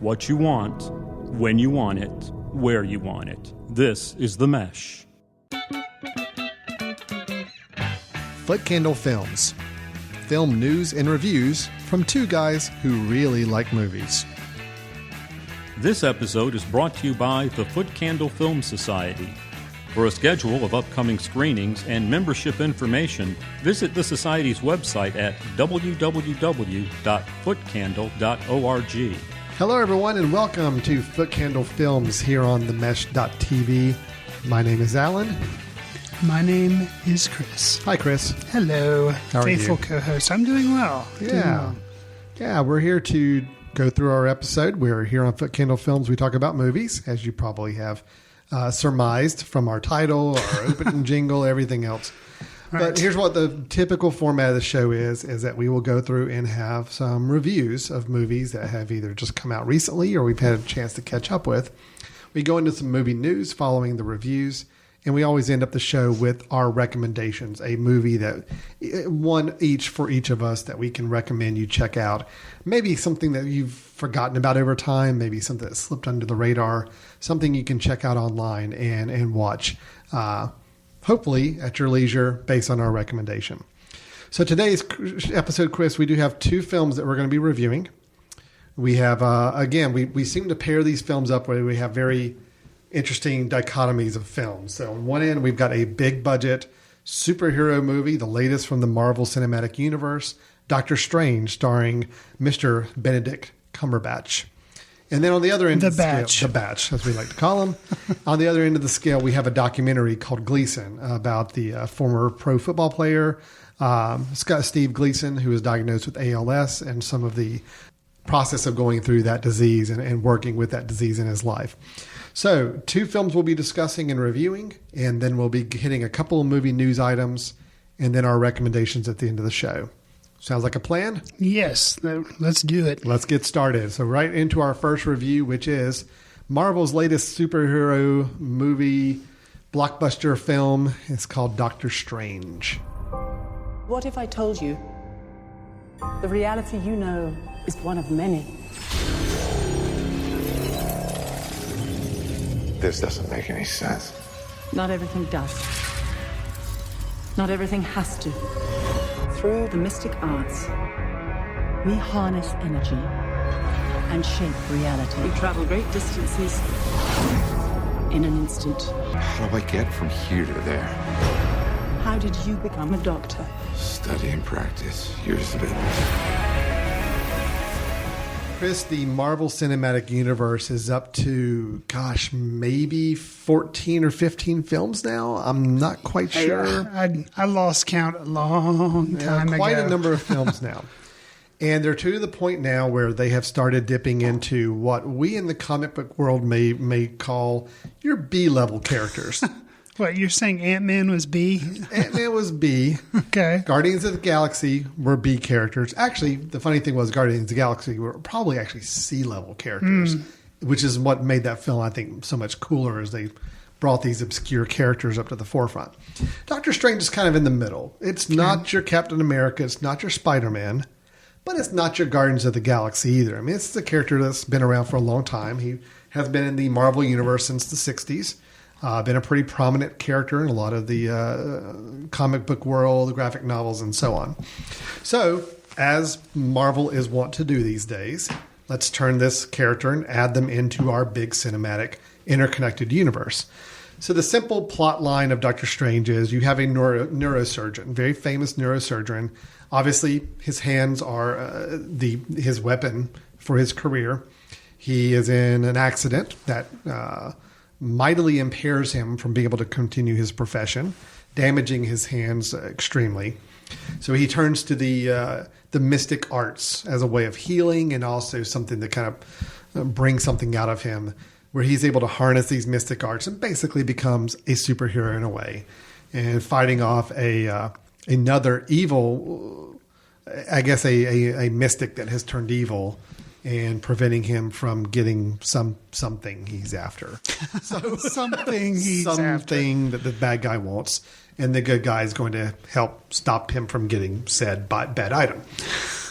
what you want, when you want it, where you want it. This is The Mesh. Footcandle Films. Film news and reviews from two guys who really like movies. This episode is brought to you by the Footcandle Film Society. For a schedule of upcoming screenings and membership information, visit the Society's website at www.footcandle.org. Hello, everyone, and welcome to Footcandle Films here on themesh.tv. My name is Alan. My name is Chris. Hi, Chris. Hello, How are faithful you? co-host. I'm doing well. Yeah, we're here to go through our episode. We're here on Footcandle Films. We talk about movies, as you probably have surmised from our title, our opening jingle, everything else. Right. But here's what the typical format of the show is that we will go through and have some reviews of movies that have either just come out recently or we've had a chance to catch up with. We go into some movie news following the reviews, and we always end up the show with our recommendations, a movie that one each for each of us that we can recommend you check out. Maybe something that you've forgotten about over time, maybe something that slipped under the radar, something you can check out online and watch, hopefully at your leisure based on our recommendation. So today's episode, Chris, we do have two films that we're going to be reviewing. We have, again, we seem to pair these films up where we have very interesting dichotomies of films. So on one end, we've got a big budget superhero movie, the latest from the Marvel Cinematic Universe, Doctor Strange, starring Mr. Benedict Cumberbatch. And then on the other end of the scale, the Batch, as we like to call him, on the other end of the scale, we have a documentary called Gleason about the former pro football player, Steve Gleason, who was diagnosed with ALS and some of the process of going through that disease and working with that disease in his life. So, two films we'll be discussing and reviewing, and then we'll be hitting a couple of movie news items, and then our recommendations at the end of the show. Sounds like a plan? Yes, let's do it. Let's get started. So, right into our first review, which is Marvel's latest superhero movie blockbuster film. It's called Doctor Strange. What if I told you the reality you know is one of many? This doesn't make any sense. Not everything does. Not everything has to. Through the mystic arts, we harness energy and shape reality. We travel great distances in an instant. How do I get from here to there? How did you become a doctor? Study and practice, years of it. Chris, the Marvel Cinematic Universe is up to, maybe 14 or 15 films now. I'm not quite sure. I lost count a long time ago. Quite a number of films now. And they're to the point now where they have started dipping into what we in the comic book world may call your B-level characters. What, you're saying Ant-Man was B? Ant-Man was B. Okay. Guardians of the Galaxy were B characters. Actually, the funny thing was Guardians of the Galaxy were probably actually C-level characters, which is what made that film, I think, so much cooler as they brought these obscure characters up to the forefront. Doctor Strange is kind of in the middle. It's not your Captain America. It's not your Spider-Man. But it's not your Guardians of the Galaxy either. I mean, it's a character that's been around for a long time. He has been in the Marvel Universe since the 60s. Been a pretty prominent character in a lot of the comic book world, the graphic novels, and so on. So, as Marvel is wont to do these days, let's turn this character and add them into our big cinematic interconnected universe. So the simple plot line of Doctor Strange is you have a neurosurgeon, very famous neurosurgeon. Obviously, his hands are his weapon for his career. He is in an accident that mightily impairs him from being able to continue his profession, damaging his hands extremely. So he turns to the mystic arts as a way of healing and also something to kind of bring something out of him, where he's able to harness these mystic arts and basically becomes a superhero in a way, and fighting off another evil, I guess a mystic that has turned evil, and preventing him from getting something he's after. So something that the bad guy wants, and the good guy is going to help stop him from getting said bad item.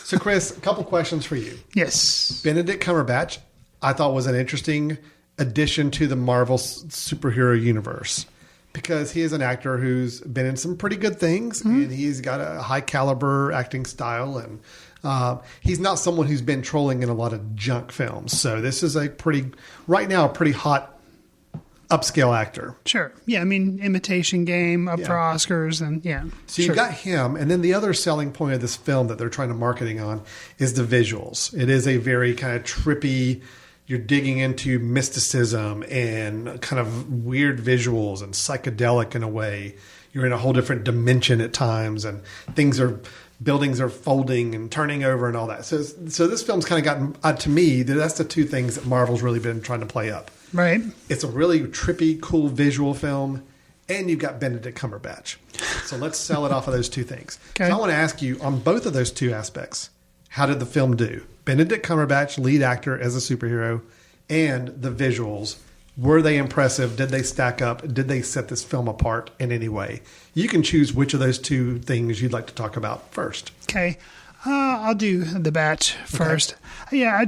So, Chris, a couple questions for you. Yes. Benedict Cumberbatch, I thought was an interesting addition to the Marvel superhero universe, because he is an actor who's been in some pretty good things, and he's got a high caliber acting style, and he's not someone who's been trolling in a lot of junk films. So this is right now a pretty hot upscale actor. Sure. Yeah, I mean, Imitation Game up for Oscars, and So you've got him, and then the other selling point of this film that they're trying to marketing on is the visuals. It is a very kind of trippy, you're digging into mysticism and kind of weird visuals and psychedelic in a way. You're in a whole different dimension at times, and buildings are folding and turning over and all that. So this film's kind of gotten, to me, that's the two things that Marvel's really been trying to play up. Right. It's a really trippy, cool visual film, and you've got Benedict Cumberbatch. So let's sell it off of those two things. Okay. So I want to ask you, on both of those two aspects, how did the film do? Benedict Cumberbatch, lead actor as a superhero, and the visuals. Were they impressive? Did they stack up? Did they set this film apart in any way? You can choose which of those two things you'd like to talk about first. Okay. I'll do the Batch first. Okay. Yeah,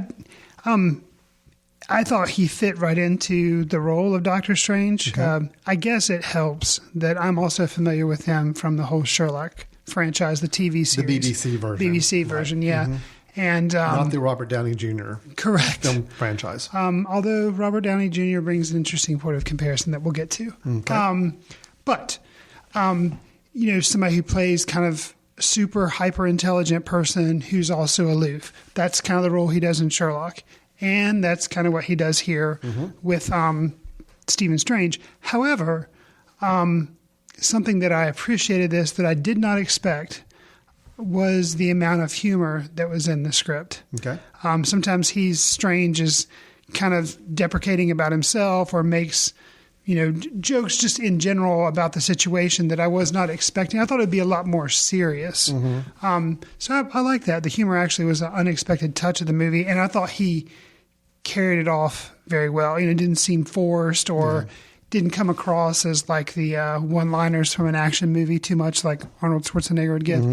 I thought he fit right into the role of Doctor Strange. Okay. I guess it helps that I'm also familiar with him from the whole Sherlock franchise, the TV series. The BBC version. BBC version, right. Yeah. Mm-hmm. And not the Robert Downey Jr. correct film franchise. Although Robert Downey Jr. brings an interesting point of comparison that we'll get to. Okay. But somebody who plays kind of super hyper intelligent person who's also aloof. That's kind of the role he does in Sherlock. And that's kind of what he does here with Stephen Strange. However, something that I appreciated that I did not expect was the amount of humor that was in the script. Okay. Sometimes Strange is kind of deprecating about himself or makes, jokes just in general about the situation that I was not expecting. I thought it'd be a lot more serious. So I like that. The humor actually was an unexpected touch of the movie, and I thought he carried it off very well. It didn't seem forced or didn't come across as like the one-liners from an action movie too much like Arnold Schwarzenegger would get.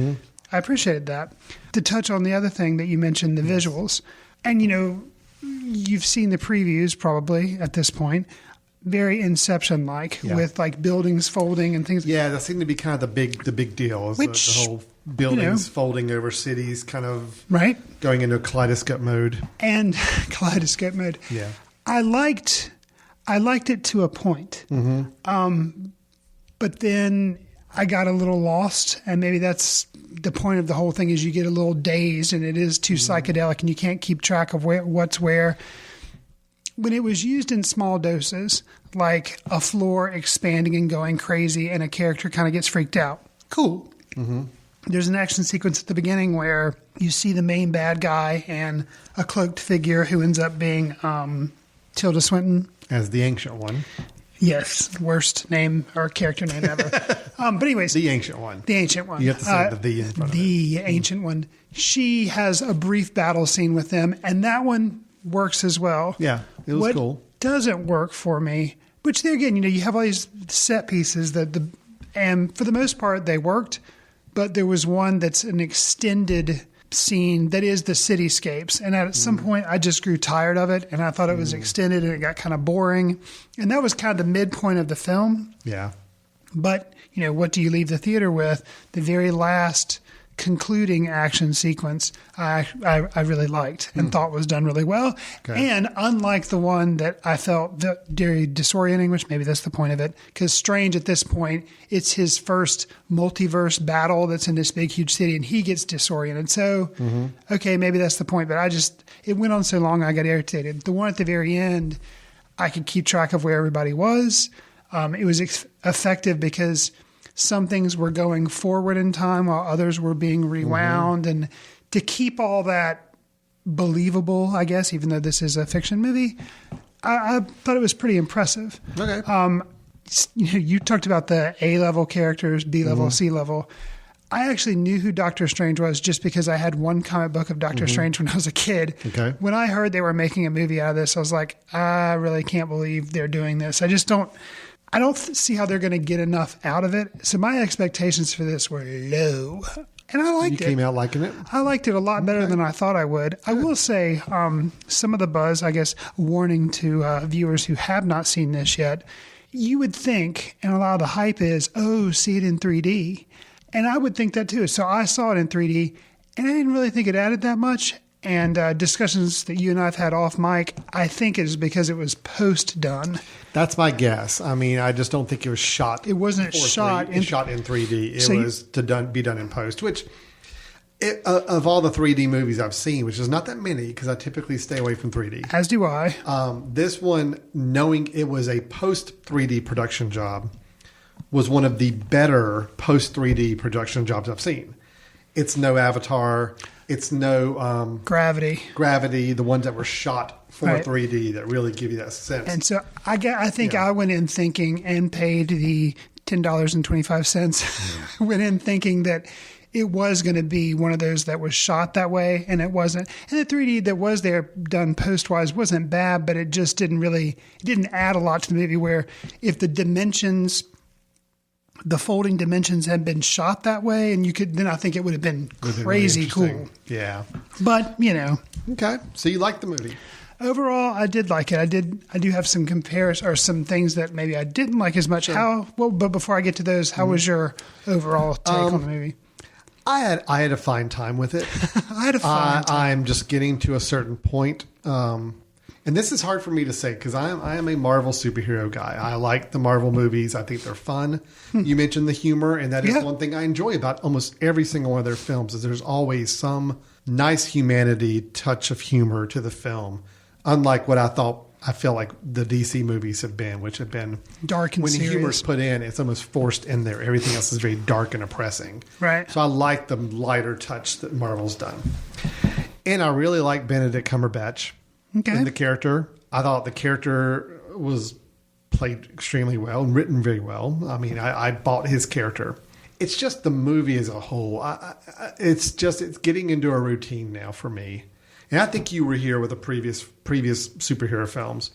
I appreciated that. To touch on the other thing that you mentioned, the visuals. And, you've seen the previews probably at this point. Very Inception-like with like buildings folding and things. Yeah, that seemed to be kind of the big deal. Is the whole buildings folding over cities, kind of going into kaleidoscope mode. And kaleidoscope mode. Yeah, I liked it to a point. But then I got a little lost, and maybe that's the point of the whole thing is you get a little dazed, and it is too psychedelic, and you can't keep track of what's where. When it was used in small doses, like a floor expanding and going crazy and a character kind of gets freaked out, cool. There's an action sequence at the beginning where you see the main bad guy and a cloaked figure who ends up being Tilda Swinton. As the Ancient One. Yes, worst name or character name ever. But anyways. The Ancient One. The Ancient One. You have to say the in front of it. The Ancient One. She has a brief battle scene with them, and that one works as well. Yeah, it was cool. What doesn't work for me, which there again, you have all these set pieces and for the most part they worked, but there was one that's an extended scene that is the cityscapes, and at some point I just grew tired of it, and I thought it was extended and it got kind of boring, and that was kind of the midpoint of the film. Yeah. But what do you leave the theater with? The very last concluding action sequence I really liked and thought was done really well. Okay. And unlike the one that I felt very disorienting, which maybe that's the point of it, because Strange at this point, it's his first multiverse battle that's in this big, huge city, and he gets disoriented. So, okay, maybe that's the point, but it went on so long I got irritated. The one at the very end, I could keep track of where everybody was. It was effective because some things were going forward in time while others were being rewound. And to keep all that believable, I guess, even though this is a fiction movie, I thought it was pretty impressive. Okay. You talked about the A-level characters, B-level, C-level. I actually knew who Doctor Strange was just because I had one comic book of Doctor Strange when I was a kid. Okay. When I heard they were making a movie out of this, I was like, I really can't believe they're doing this. I don't see how they're going to get enough out of it. So my expectations for this were low. And I liked You it. came out liking it? I liked it a lot better than I thought I would. I will say some of the buzz, I guess, warning to viewers who have not seen this yet, you would think, and a lot of the hype is, oh, see it in 3D. And I would think that too. So I saw it in 3D, and I didn't really think it added that much. And discussions that you and I have had off mic, I think it is because it was post-done. That's my guess. I mean, I just don't think it was shot. It wasn't shot in 3D. It So was be done in post, which of all the 3D movies I've seen, which is not that many because I typically stay away from 3D. As do I. This one, knowing it was a post 3D production job, was one of the better post 3D production jobs I've seen. It's no Avatar. It's no Gravity. The ones that were shot for 3D that really give you that sense. And so I think I went in thinking and paid the $10.25. Went in thinking that it was going to be one of those that was shot that way, and it wasn't. And the 3D that was there done post-wise wasn't bad, but it just didn't add a lot to the movie, where if the folding dimensions had been shot that way, and then I think it would have been crazy cool. Yeah. But, Okay. So you liked the movie. Overall, I did like it. I do have some comparisons or some things that maybe I didn't like as much. Sure. But before I get to those, how was your overall take on the movie? I had a fine time with it. I had a fine time. I'm just getting to a certain point. And this is hard for me to say because I am a Marvel superhero guy. I like the Marvel movies. I think they're fun. You mentioned the humor, and that is one thing I enjoy about almost every single one of their films is there's always some nice humanity touch of humor to the film. Unlike what I feel like the DC movies have been, which have been dark and when serious. the humor's put in, it's almost forced in there. Everything else is very dark and oppressing. Right. So I like the lighter touch that Marvel's done. And I really like Benedict Cumberbatch in the character. I thought the character was played extremely well and written very well. I mean, I bought his character. It's just the movie as a whole. It's getting into a routine now for me. And I think you were here with the previous superhero films.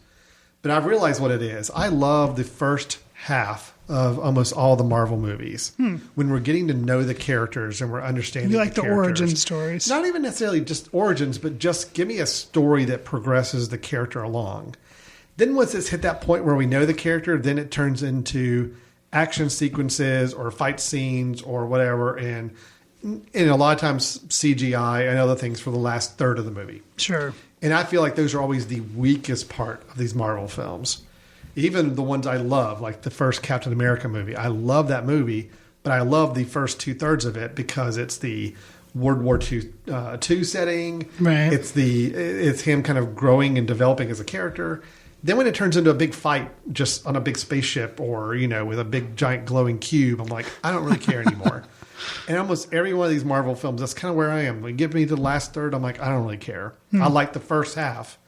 But I've realized what it is. I love the first half of almost all the Marvel movies. When we're getting to know the characters and we're understanding You like the characters. origin stories. Not even necessarily just origins, but just give me a story that progresses the character along. Then once it's hit that point where we know the character, then it turns into action sequences or fight scenes or whatever. And a lot of times CGI and other things for the last third of the movie. Sure. And I feel like those are always the weakest part of these Marvel films. Even the ones I love, like the first Captain America movie. I love that movie, but I love the first 2/3 of it because it's the World War II setting. Right. It's him kind of growing and developing as a character. Then when it turns into a big fight just on a big spaceship or, with a big giant glowing cube, I'm like, I don't really care anymore. And almost every one of these Marvel films, that's kind of where I am. When you get me to the last third, I'm like, I don't really care. I like the first half.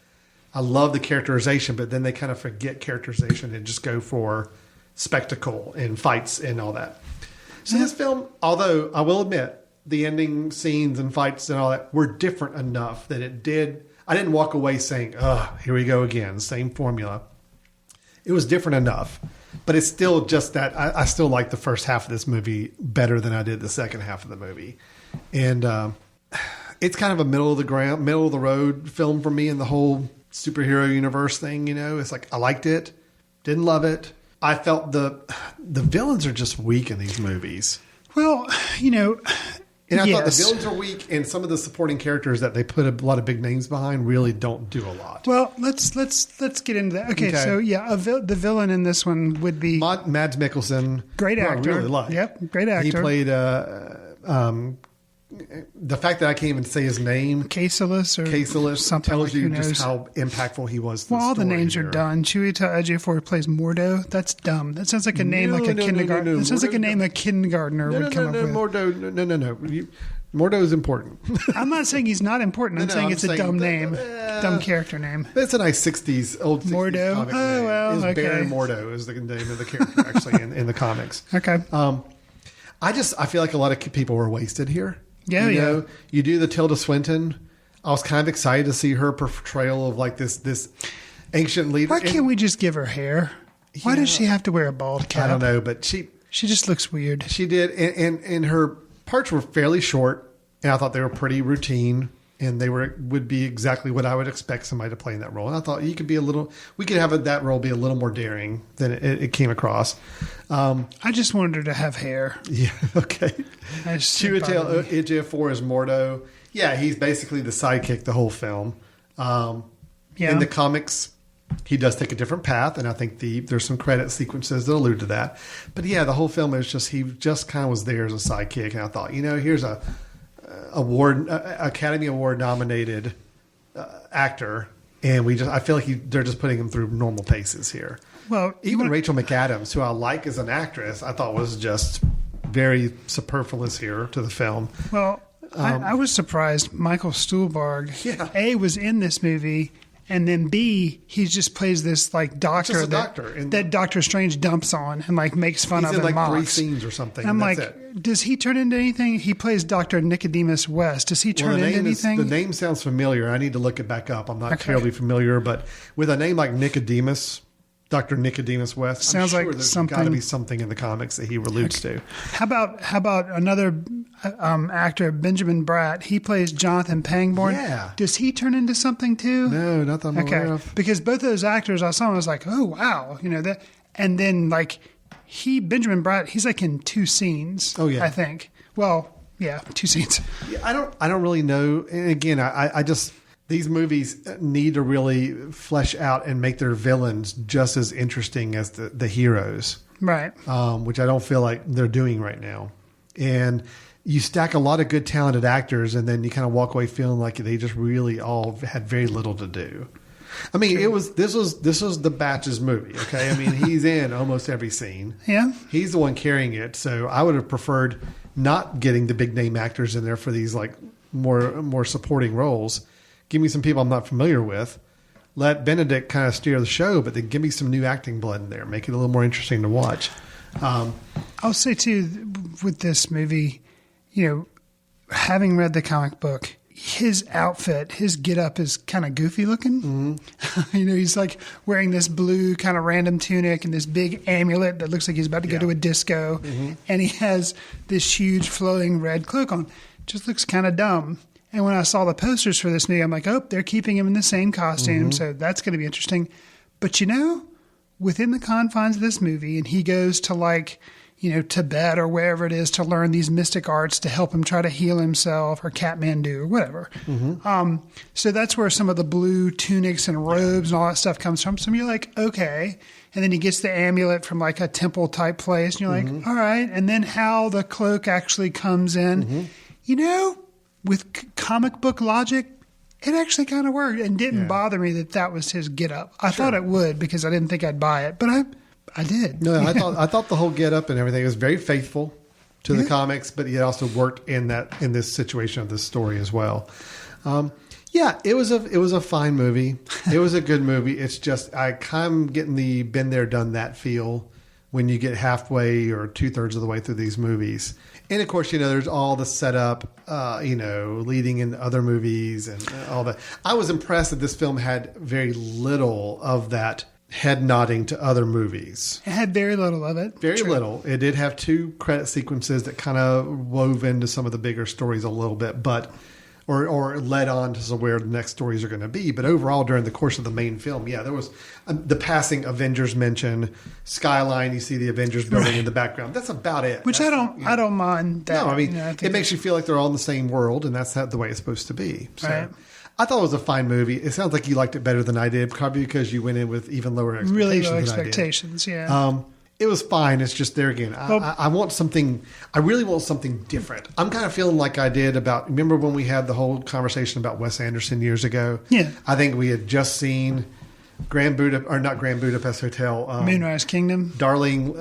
I love the characterization, but then they kind of forget characterization and just go for spectacle and fights and all that. So this film, although I will admit, the ending scenes and fights and all that were different enough that I didn't walk away saying, here we go again, same formula. It was different enough. But it's still just that I still like the first half of this movie better than I did the second half of the movie. And it's kind of a middle of the road film for me in the whole superhero universe thing. It's like I liked it, didn't love it. I felt the villains are just weak in these movies. Well, And I thought the villains are weak, and some of the supporting characters that they put a lot of big names behind really don't do a lot. Well, let's get into that. Okay. So the villain in this one would be Mads Mikkelsen, great actor. I really like. Yep, great actor. He played the fact that I can't even say his name, Caseless or something, tells you knows? just how impactful he was. To Well, all the names here. are done. Chiwetel Ejiofor plays Mordo. That's dumb. That sounds like a name like a kindergarten. No. That sounds like a name a kindergartner would come up with. Mordo, no. Mordo is important. I'm not saying he's not important. I'm saying it's a dumb name, dumb character name. That's a nice old 60s Mordo. comic Oh, name. well, okay. Baron Mordo is the name of the character actually in the comics. Okay. I feel like a lot of people were wasted here. Yeah, You do the Tilda Swinton. I was kind of excited to see her portrayal of like this ancient leader. Why can't we just give her hair? Why does she have to wear a bald cap? I don't know, but she just looks weird. She did, and her parts were fairly short, and I thought they were pretty routine, and they would be exactly what I would expect somebody to play in that role. And I thought we could have that role be a little more daring than it came across. I just wanted her to have hair. Yeah, okay. Chiwetel Ejiofor is Mordo. Yeah, he's basically the sidekick the whole film. In the comics, he does take a different path, and I think there's some credit sequences that allude to that. But yeah, the whole film is he just kind of was there as a sidekick, and I thought, here's a Academy Award nominated actor, and I feel like they're just putting him through normal paces here. Well, even Rachel McAdams, who I like as an actress, I thought was just very superfluous here to the film. Well, I was surprised Michael Stuhlbarg, A, was in this movie, and then B, he just plays this doctor that Doctor Strange dumps on and makes fun of and mocks. He's in 3 scenes or something. And I'm does he turn into anything? He plays Dr. Nicodemus West. Does he turn into anything? The name sounds familiar. I need to look it back up. I'm not terribly familiar, but with a name like Nicodemus, Dr. Nicodemus West, sounds I'm sure like there's something. got to be something in the comics that he alludes to. How about another actor, Benjamin Bratt? He plays Jonathan Pangborn. Yeah. Does he turn into something too? No, not that I'm aware of. Because both of those actors I saw, I was like, oh wow, that. And then Benjamin Bratt, he's in 2 scenes. Oh yeah, I think. Well, yeah, 2 scenes. Yeah, I don't really know. And again, I just. These movies need to really flesh out and make their villains just as interesting as the heroes. Right. Which I don't feel like they're doing right now. And you stack a lot of good, talented actors, and then you kind of walk away feeling like they just really all had very little to do. I mean, this was the Batch's movie, okay? I mean, he's in almost every scene. Yeah. He's the one carrying it. So I would have preferred not getting the big name actors in there for these more supporting roles. Give me some people I'm not familiar with. Let Benedict kind of steer the show, but then give me some new acting blood in there. Make it a little more interesting to watch. I'll say, too, with this movie, having read the comic book, his outfit, his get-up is kind of goofy looking. Mm-hmm. He's wearing this blue kind of random tunic and this big amulet that looks like he's about to go to a disco. Mm-hmm. And he has this huge flowing red cloak on. Just looks kind of dumb. And when I saw the posters for this movie, I'm like, oh, they're keeping him in the same costume, so that's going to be interesting. But within the confines of this movie, and he goes to Tibet or wherever it is to learn these mystic arts to help him try to heal himself, or Kathmandu or whatever. Mm-hmm. So that's where some of the blue tunics and robes and all that stuff comes from. So you're like, okay. And then he gets the amulet from a temple type place, and you're like, all right. And then how the cloak actually comes in, with comic book logic, it actually kind of worked and didn't bother me that was his get up. I thought it would because I didn't think I'd buy it, but I did. No, I thought the whole get up and everything was very faithful to the comics, but it also worked in this situation of this story as well. It was a fine movie. It was a good movie. It's just I kind of getting the been there done that feel when you get halfway or 2/3 of the way through these movies. And of course, there's all the setup, leading into other movies and all that. I was impressed that this film had very little of that head nodding to other movies. It had very little of it. Very little. It did have 2 credit sequences that kind of wove into some of the bigger stories a little bit, or led on to where the next stories are going to be. But overall, during the course of the main film, there was the passing Avengers mention, skyline. You see the Avengers building in the background. That's about it. Which I don't mind that. No, I mean, it makes you feel like they're all in the same world, and that's the way it's supposed to be. So right. I thought it was a fine movie. It sounds like you liked it better than I did, probably because you went in with even lower expectations. Really low expectations, yeah. It was fine. It's just there again. I want something. I really want something different. I'm kind of feeling like I did about. Remember when we had the whole conversation about Wes Anderson years ago? Yeah. I think we had just seen not Grand Budapest Hotel. Moonrise Kingdom. Darjeeling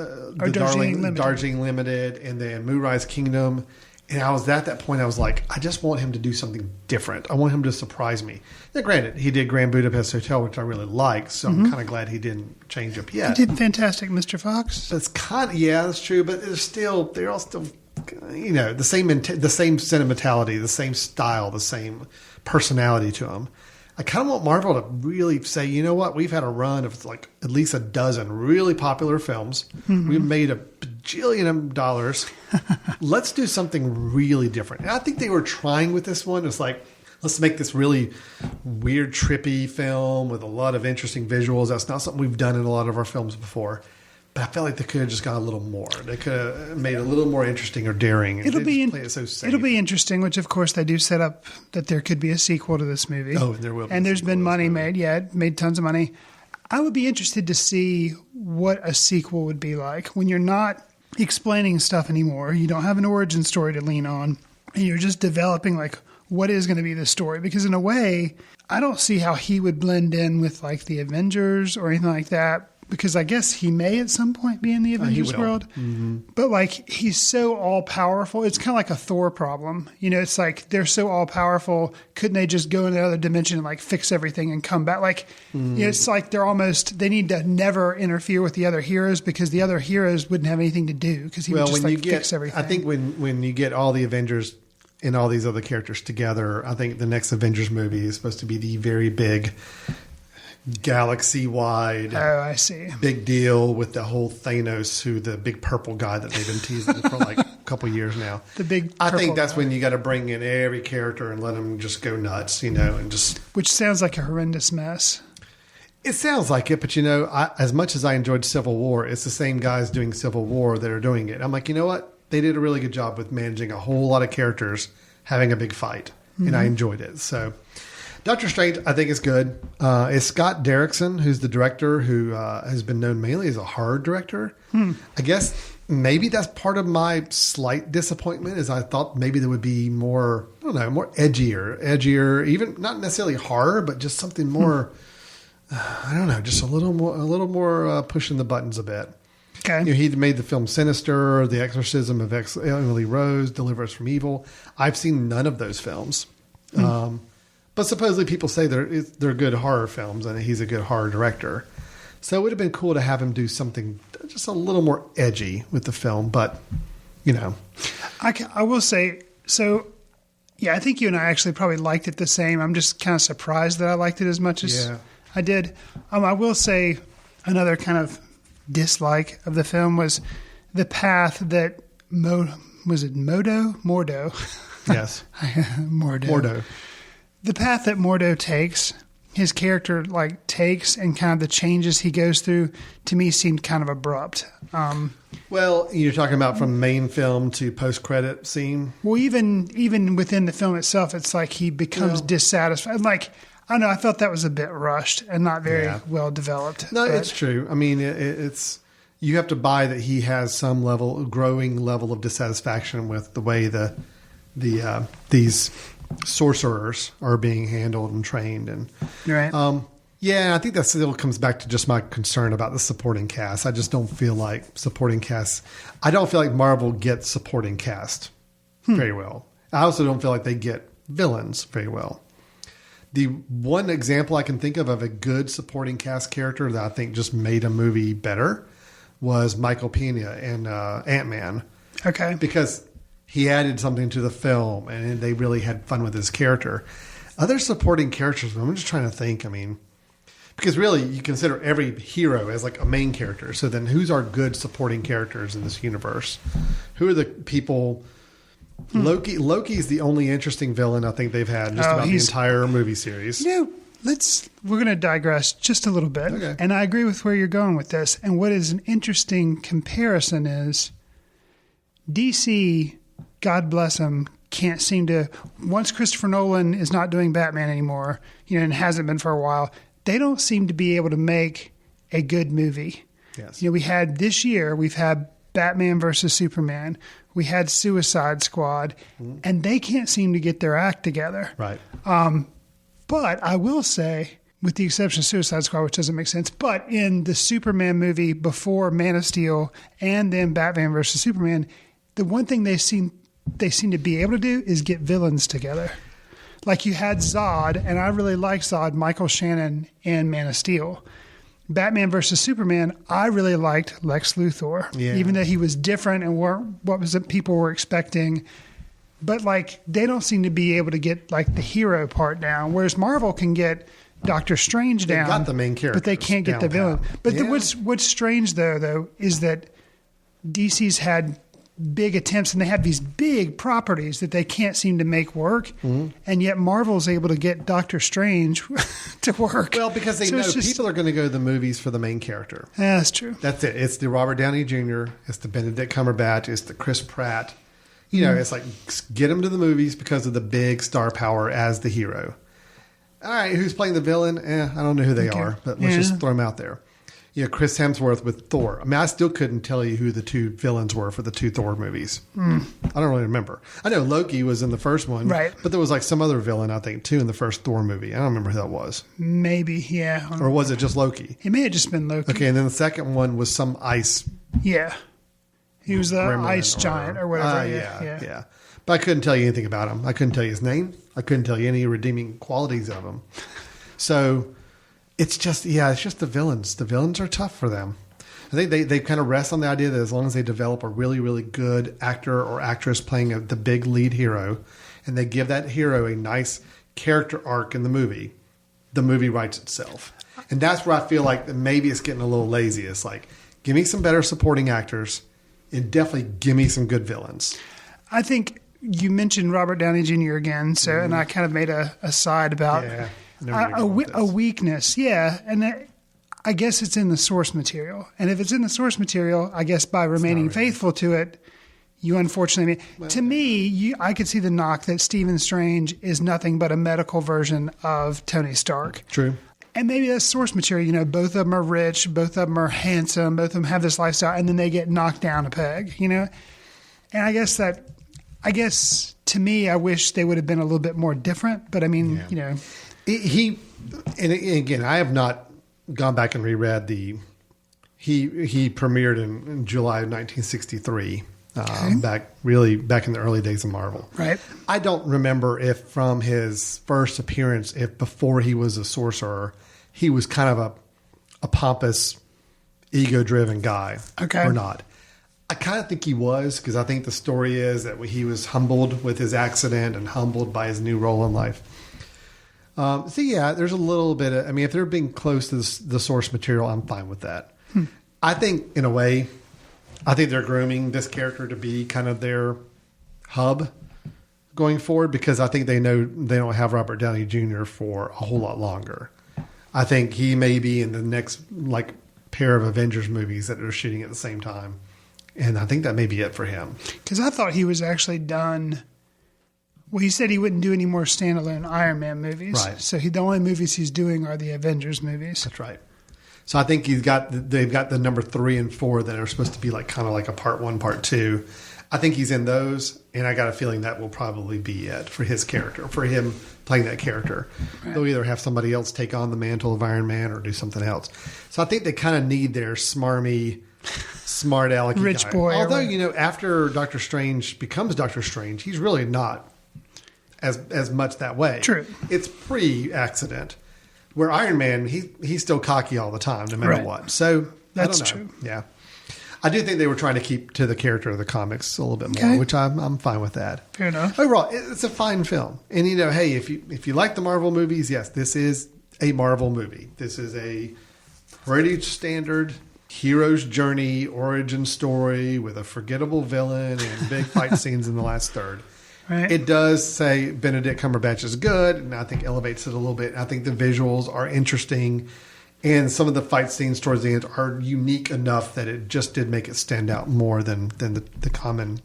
Limited, and then Moonrise Kingdom. And I was at that point, I was like, I just want him to do something different. I want him to surprise me. Now, granted, he did Grand Budapest Hotel, which I really liked, so I'm kind of glad he didn't change up yet. He did fantastic, Mr. Fox. It's that's true, but they're all still, the same sentimentality, the same style, the same personality to them. I kind of want Marvel to really say, you know what, we've had a run of at least a dozen really popular films. Mm-hmm. We've made a bajillion of dollars. Let's do something really different. And I think they were trying with this one. It's like, let's make this really weird, trippy film with a lot of interesting visuals. That's not something we've done in a lot of our films before. But I felt like they could have just got a little more. They could have made it a little more interesting or daring. It'll be It'll interesting, which of course they do set up that there could be a sequel to this movie. Oh, and there will be. And there's been money made. Yeah, it made tons of money. I would be interested to see what a sequel would be like when you're not explaining stuff anymore. You don't have an origin story to lean on, and you're just developing like what is going to be the story. Because in a way, I don't see how he would blend in with like the Avengers or anything like that. Because I guess he may at some point be in the Avengers world. Mm-hmm. But like he's so all powerful. It's kind of like a Thor problem. You know, it's like they're so all powerful. Couldn't they just go in the other dimension and like fix everything and come back? Like, you know, it's like they need to never interfere with the other heroes because the other heroes wouldn't have anything to do because he would just like fix everything. I think when you get all the Avengers and all these other characters together, I think the next Avengers movie is supposed to be the very big galaxy-wide I see. Big deal with the whole Thanos, who the big purple guy that they've been teasing for like a couple years now. The big I think that's when you got to bring in every character and let them just go nuts, you know, and just... Which sounds like a horrendous mess. It sounds like it, but you know, as much as I enjoyed Civil War, it's the same guys doing Civil War that are doing it. I'm like, you know what? They did a really good job with managing a whole lot of characters having a big fight, and I enjoyed it, so... Doctor Strange, I think, is good. It's Scott Derrickson, who's the director, who has been known mainly as a horror director. I guess maybe that's part of my slight disappointment, is I thought maybe there would be more, I don't know, more edgier, even not necessarily horror, but just something more, I don't know, just a little more pushing the buttons a bit. Okay. You know, he made the film Sinister, The Exorcism of Emily Rose, Deliver Us from Evil. I've seen none of those films. But supposedly people say they're good horror films, and he's a good horror director. So it would have been cool to have him do something just a little more edgy with the film. But, you know. I will say, so, yeah, I think you and I actually probably liked it the same. I'm just kind of surprised that I liked it as much as I did. I will say another kind of dislike of the film was the path that Mordo? Yes. Mordo. The path that Mordo takes, his character takes, and kind of the changes he goes through, to me seemed kind of abrupt. Well, you're talking about from main film to post-credit scene? Well, even within the film itself, it's like he becomes dissatisfied. Like, I don't know, I felt that was a bit rushed and not very well developed. No, it's true. I mean, it's you have to buy that he has some growing level of dissatisfaction with the way these sorcerers are being handled and trained, and right. I think that still comes back to just my concern about the supporting cast. I just don't feel like supporting cast. I don't feel like Marvel gets supporting cast very well. I also don't feel like they get villains very well. The one example I can think of a good supporting cast character that I think just made a movie better was Michael Pena in Ant-Man. Okay, because he added something to the film, and they really had fun with his character. Other supporting characters, I'm just trying to think. I mean, because really you consider every hero as like a main character. So then who's our good supporting characters in this universe? Who are the people? Loki's the only interesting villain I think they've had just about the entire movie series. You know, we're going to digress just a little bit. Okay. And I agree with where you're going with this. And what is an interesting comparison is DC, God bless them, can't seem to, once Christopher Nolan is not doing Batman anymore, you know, and hasn't been for a while, they don't seem to be able to make a good movie. Yes. You know, we've had Batman versus Superman. We had Suicide Squad, and they can't seem to get their act together. Right. But I will say, with the exception of Suicide Squad, which doesn't make sense, but in the Superman movie before Man of Steel and then Batman versus Superman, the one thing they seem to be able to do is get villains together. Like you had Zod, and I really like Zod, Michael Shannon, and Man of Steel. Batman versus Superman, I really liked Lex Luthor, even though he was different and weren't what people were expecting. But like they don't seem to be able to get like the hero part down, whereas Marvel can get Doctor Strange down. They got the main character, but they can't get the villain. But what's strange though is that DC's had big attempts, and they have these big properties that they can't seem to make work, and yet Marvel's able to get Doctor Strange to work. Well, because they know people are going to go to the movies for the main character. Yeah, that's true. That's it. It's the Robert Downey Jr., it's the Benedict Cumberbatch, it's the Chris Pratt. You know, it's like, get them to the movies because of the big star power as the hero. All right, who's playing the villain? I don't know who they are, but let's just throw them out there. You know, Chris Hemsworth with Thor. I mean, I still couldn't tell you who the two villains were for the two Thor movies. I don't really remember. I know Loki was in the first one, right? But there was like some other villain, I think, too, in the first Thor movie. I don't remember who that was. Maybe, yeah. Or was it just Loki? It may have just been Loki. Okay, and then the second one was some ice. Yeah. He was the ice giant or whatever. Yeah. But I couldn't tell you anything about him. I couldn't tell you his name. I couldn't tell you any redeeming qualities of him. So it's just the villains. The villains are tough for them. I think they kind of rest on the idea that as long as they develop a really, really good actor or actress playing the big lead hero, and they give that hero a nice character arc in the movie writes itself. And that's where I feel like maybe it's getting a little lazy. It's like, give me some better supporting actors and definitely give me some good villains. I think you mentioned Robert Downey Jr. again, so and I kind of made a aside about a weakness. Yeah, and I guess it's in the source material. And if it's in the source material, I guess by remaining faithful to it, you unfortunately... to me, I could see the knock that Stephen Strange is nothing but a medical version of Tony Stark. True. And maybe that's source material. You know, both of them are rich, both of them are handsome, both of them have this lifestyle, and then they get knocked down a peg, you know? And I guess to me, I wish they would have been a little bit more different. But I mean, you know... And again, I have not gone back and reread he premiered in July of 1963, back in the early days of Marvel. Right. I don't remember if from his first appearance, if before he was a sorcerer, he was kind of a pompous, ego-driven guy or not. I kind of think he was, because I think the story is that he was humbled with his accident and humbled by his new role in life. So yeah, there's a little bit of, I mean, if they're being close to the source material, I'm fine with that. I think in a way, they're grooming this character to be kind of their hub going forward, because I think they know they don't have Robert Downey Jr. for a whole lot longer. I think he may be in the next pair of Avengers movies that they're shooting at the same time. And I think that may be it for him. Because I thought he was actually done... Well, he said he wouldn't do any more standalone Iron Man movies. Right. So the only movies he's doing are the Avengers movies. That's right. So I think they've got the number 3 and 4 that are supposed to be kind of like a part 1, part 2. I think he's in those, and I got a feeling that will probably be it for his character, for him playing that character. Right. They'll either have somebody else take on the mantle of Iron Man or do something else. So I think they kind of need their smarmy, smart alecky rich guy. boy. Although, after Doctor Strange becomes Doctor Strange, he's really not as much that way. True. It's pre-accident. Where Iron Man, he's still cocky all the time, no matter what. So that's I don't know. true. Yeah, I do think they were trying to keep to the character of the comics a little bit more, which I'm fine with that. Fair enough. Overall, it's a fine film, and hey, if you like the Marvel movies, yes, this is a Marvel movie. This is a pretty standard hero's journey origin story with a forgettable villain and big fight scenes in the last third. Right. It does say Benedict Cumberbatch is good, and I think elevates it a little bit. I think the visuals are interesting, and some of the fight scenes towards the end are unique enough that it just did make it stand out more than the common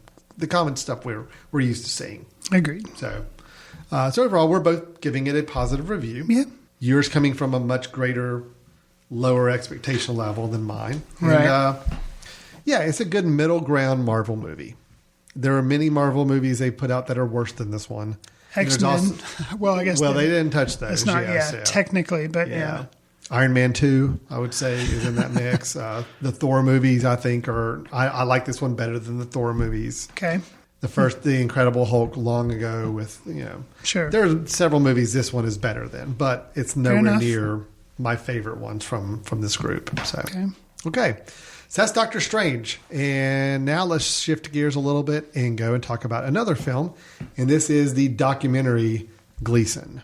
stuff we're used to seeing. Agreed. So overall, we're both giving it a positive review. Yeah. Yours coming from a much greater, lower expectation level than mine. Right. And, it's a good middle ground Marvel movie. There are many Marvel movies they put out that are worse than this one. X-Men. I guess. Well, they didn't touch those. It's not, technically, but yeah. Iron Man 2, I would say, is in that mix. The Thor movies, I think, I like this one better than the Thor movies. Okay. The Incredible Hulk long ago with, Sure. There are several movies this one is better than, but it's nowhere near my favorite ones from this group. So, okay. So that's Doctor Strange. And now let's shift gears a little bit and go and talk about another film. And this is the documentary Gleason.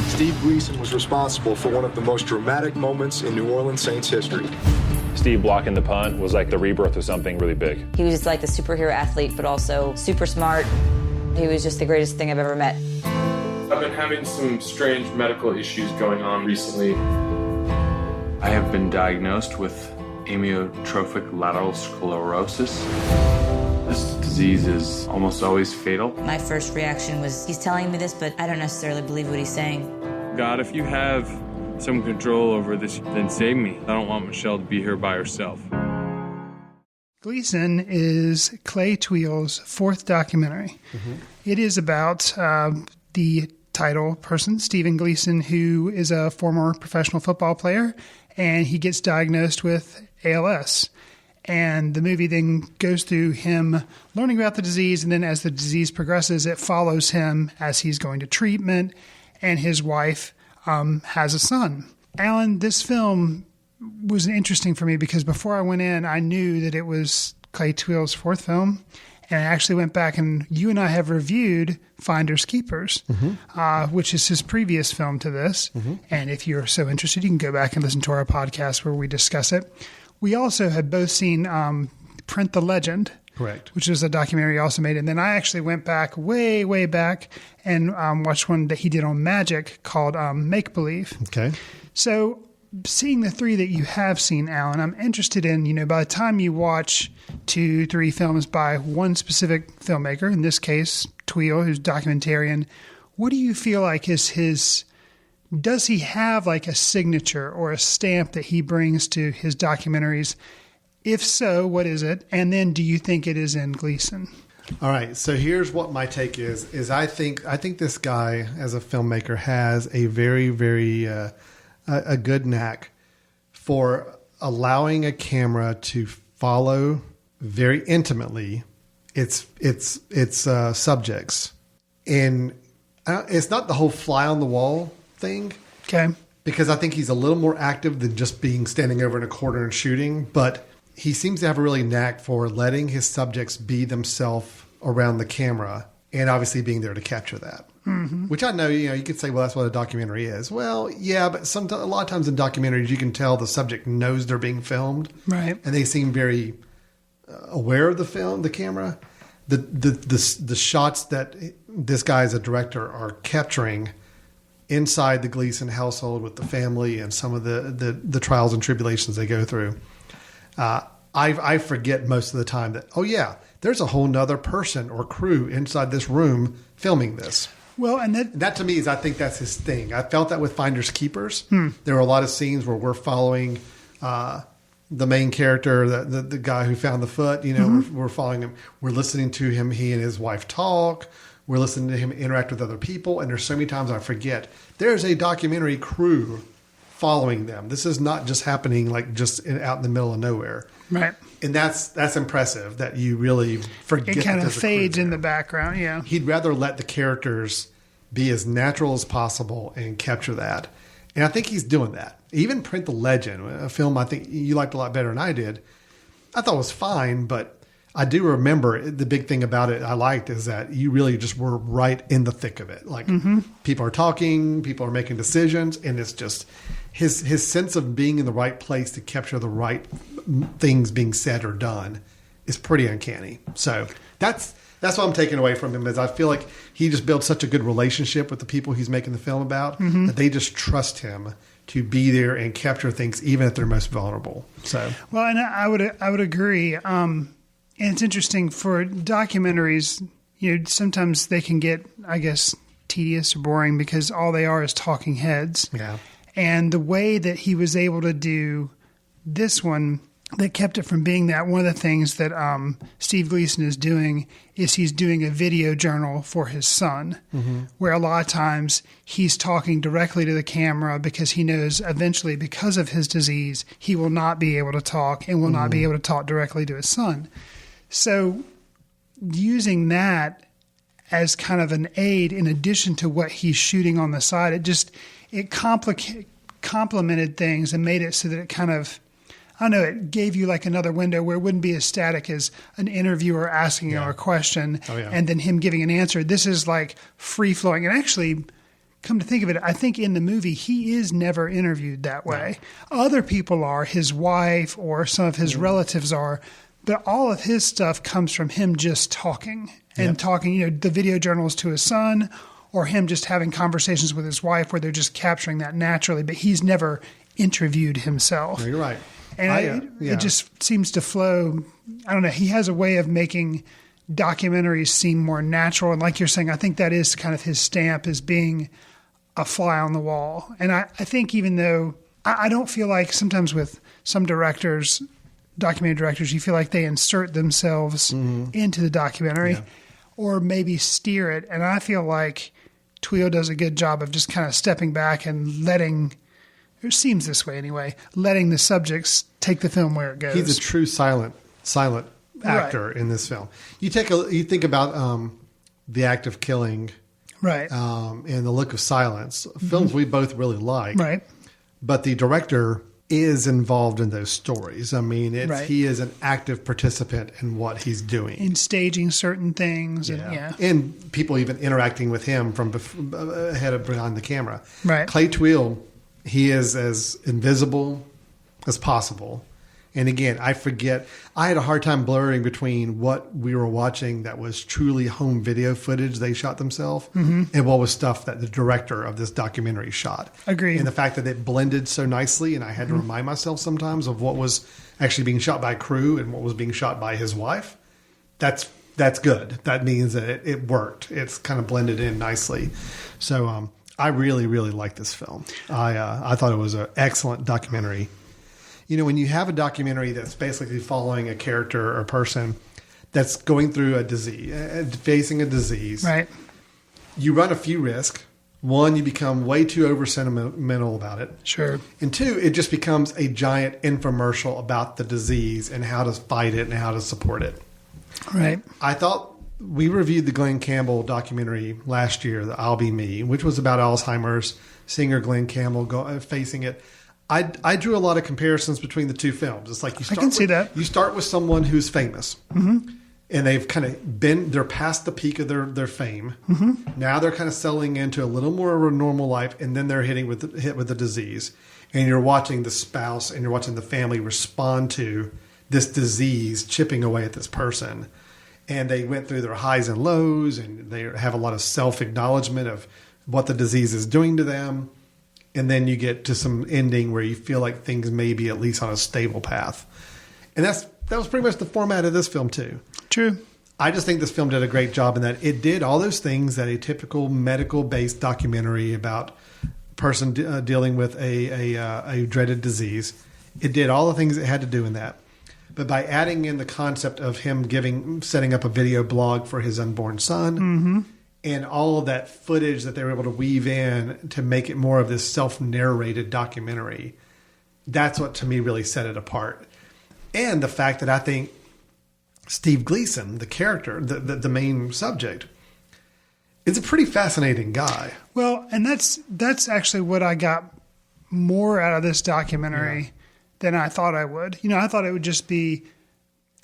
Steve Gleason was responsible for one of the most dramatic moments in New Orleans Saints history. Steve blocking the punt was like the rebirth of something really big. He was just like the superhero athlete, but also super smart. He was just the greatest thing I've ever met. I've been having some strange medical issues going on recently. I have been diagnosed with amyotrophic lateral sclerosis. This disease is almost always fatal. My first reaction was, he's telling me this, but I don't necessarily believe what he's saying. God, if you have some control over this, then save me. I don't want Michelle to be here by herself. Gleason is Clay Tweel's fourth documentary. It is about the title person, Stephen Gleason, who is a former professional football player, and he gets diagnosed with ALS. And the movie then goes through him learning about the disease, and then as the disease progresses, it follows him as he's going to treatment, and his wife has a son. Alan, this film was interesting for me because before I went in, I knew that it was Clay Tweel's fourth film. And I actually went back, and you and I have reviewed Finders Keepers, which is his previous film to this. And if you're so interested, you can go back and listen to our podcast where we discuss it. We also had both seen Print the Legend, Correct. which was a documentary he also made. And then I actually went back, way, way back, and watched one that he did on magic called Make Believe. Okay. So seeing the three that you have seen, Alan, I'm interested in, by the time you watch 2-3 films by one specific filmmaker, in this case, Tweel, who's documentarian, what do you feel like is does he have like a signature or a stamp that he brings to his documentaries? If so, what is it? And then do you think it is in Gleason? All right. So here's what my take is I think this guy as a filmmaker has a very, very, a good knack for allowing a camera to follow very intimately its subjects. And it's not the whole fly on the wall thing. Okay. Because I think he's a little more active than just being standing over in a corner and shooting. But he seems to have a really knack for letting his subjects be themselves around the camera and obviously being there to capture that. Which I know, you could say, well, that's what a documentary is. Well, yeah, but a lot of times in documentaries, you can tell the subject knows they're being filmed. Right. And they seem very aware of the camera. The shots that this guy as a director are capturing inside the Gleason household with the family and some of the trials and tribulations they go through. I forget most of the time that, oh yeah, there's a whole nother person or crew inside this room filming this. Well, and that to me I think that's his thing. I felt that with Finders Keepers. There were a lot of scenes where we're following the main character, the guy who found the foot. We're following him. We're listening to him. He and his wife talk. We're listening to him interact with other people. And there's so many times I forget there's a documentary crew following them. This is not just happening like just out in the middle of nowhere. right. And that's impressive that you really forget. It kind that of there's a fades crew in there. the background. Yeah. He'd rather let the characters be as natural as possible and capture that. And I think he's doing that. Even Print the Legend, a film I think you liked a lot better than I did, I thought was fine, but I do remember the big thing about it I liked is that you really just were right in the thick of it. Like people are talking, people are making decisions, and it's just his sense of being in the right place to capture the right things being said or done is pretty uncanny. So that's what I'm taking away from him is I feel like he just built such a good relationship with the people he's making the film about that they just trust him to be there and capture things even at their most vulnerable. So Well, and I would agree. And it's interesting for documentaries, sometimes they can get, I guess, tedious or boring because all they are is talking heads. yeah. And the way that he was able to do this one that kept it from being that, one of the things that Steve Gleason is doing is he's doing a video journal for his son, where a lot of times he's talking directly to the camera because he knows eventually, because of his disease, he will not be able to talk and will not be able to talk directly to his son. So using that as kind of an aid in addition to what he's shooting on the side, it complemented things and made it so that it kind of, I don't know, it gave you like another window where it wouldn't be as static as an interviewer asking him a question and then him giving an answer. This is like free flowing and actually come to think of it, I think in the movie he is never interviewed that way. Right. Other people are, his wife or some of his relatives are, but all of his stuff comes from him just talking and talking, the video journals to his son, or him just having conversations with his wife where they're just capturing that naturally, but he's never interviewed himself. No, you're right. And it just seems to flow. I don't know. He has a way of making documentaries seem more natural. And like you're saying, I think that is kind of his stamp, as being a fly on the wall. And I think even though I don't feel like sometimes with some directors, documentary directors, you feel like they insert themselves into the documentary or maybe steer it. And I feel like Tweel does a good job of just kind of stepping back and letting, it seems this way anyway, letting the subjects take the film where it goes. He's a true silent actor in this film. You think about The Act of Killing, right, and The Look of Silence, films we both really like, right. But the director is involved in those stories. I mean, he is an active participant in what he's doing, in staging certain things, and people even interacting with him from ahead of behind the camera. Right, Clay Tweel, he is as invisible as possible. And again, I had a hard time blurring between what we were watching that was truly home video footage they shot themselves and what was stuff that the director of this documentary shot. Agreed. And the fact that it blended so nicely, and I had to remind myself sometimes of what was actually being shot by crew and what was being shot by his wife. That's good. That means that it worked. It's kind of blended in nicely. So I really, really like this film. I thought it was an excellent documentary. When you have a documentary that's basically following a character or a person that's going through a disease, facing a disease, right, you run a few risks. One, you become way too over sentimental about it. Sure. And two, it just becomes a giant infomercial about the disease and how to fight it and how to support it. Right. I thought we reviewed the Glenn Campbell documentary last year, the I'll Be Me, which was about Alzheimer's, singer Glenn Campbell facing it. I drew a lot of comparisons between the two films. It's like I can see that. You start with someone who's famous, and they've kind of they're past the peak of their fame. Now they're kind of settling into a little more of a normal life, and then they're hit with the disease. And you're watching the spouse and you're watching the family respond to this disease chipping away at this person. And they went through their highs and lows, and they have a lot of self-acknowledgement of what the disease is doing to them. And then you get to some ending where you feel like things may be at least on a stable path. And that was pretty much the format of this film too. True. I just think this film did a great job in that it did all those things that a typical medical-based documentary about a person dealing with a dreaded disease. It did all the things it had to do in that. But by adding in the concept of him setting up a video blog for his unborn son, and all of that footage that they were able to weave in to make it more of this self-narrated documentary, that's what to me really set it apart. And the fact that I think Steve Gleason, the character, the main subject, is a pretty fascinating guy. Well, and that's actually what I got more out of this documentary than I thought I would. I thought it would just be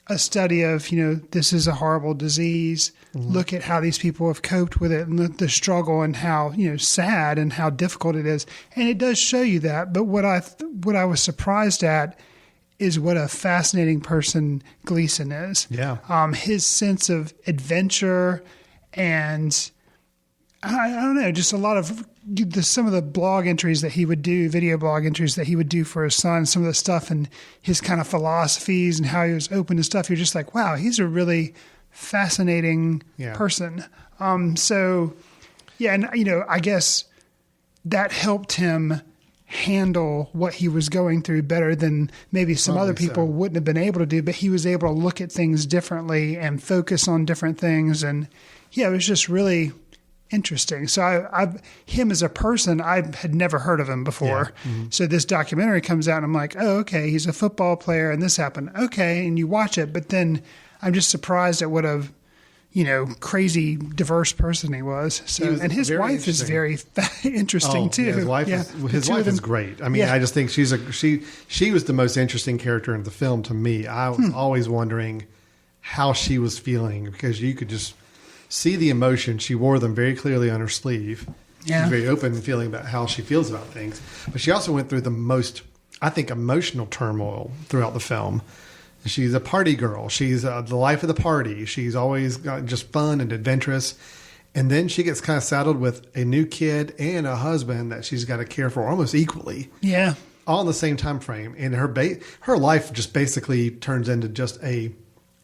a study of, this is a horrible disease. Look at how these people have coped with it and the struggle and how, sad and how difficult it is. And it does show you that. But what I was surprised at is what a fascinating person Gleason is. Yeah. His sense of adventure and I don't know, just a lot of some of the blog entries that he would do, video blog entries that he would do for his son, some of the stuff and his kind of philosophies and how he was open to stuff. You're just like, wow, he's a really fascinating person. So, and, I guess that helped him handle what he was going through better than maybe some other people wouldn't have been able to do, but he was able to look at things differently and focus on different things. And it was just really interesting. So him as a person, I had never heard of him before. Yeah. So this documentary comes out and I'm like, oh, okay, he's a football player and this happened. Okay. And you watch it, but then I'm just surprised at what a, crazy diverse person he was. So, and his wife is very interesting too. Yeah, his wife is great. I mean, I just think she was the most interesting character in the film to me. I was always wondering how she was feeling because you could just see the emotion. She wore them very clearly on her sleeve. Yeah. She's very open and feeling about how she feels about things. But she also went through the most, I think, emotional turmoil throughout the film. She's a party girl. She's the life of the party. She's always got just fun and adventurous. And then she gets kind of saddled with a new kid and a husband that she's got to care for almost equally. Yeah. All in the same time frame. And her life just basically turns into just a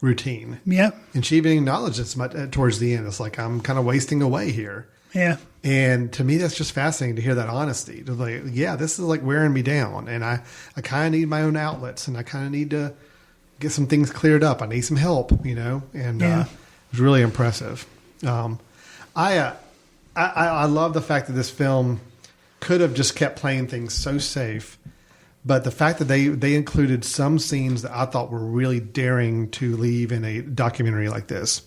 routine. Yeah. And she even acknowledged this towards the end. It's like, I'm kind of wasting away here. Yeah. And to me, that's just fascinating to hear that honesty. To like, yeah, this is like wearing me down. And I kind of need my own outlets. And I kind of need to get some things cleared up. I need some help, And it was really impressive. I love the fact that this film could have just kept playing things so safe. But the fact that they included some scenes that I thought were really daring to leave in a documentary like this.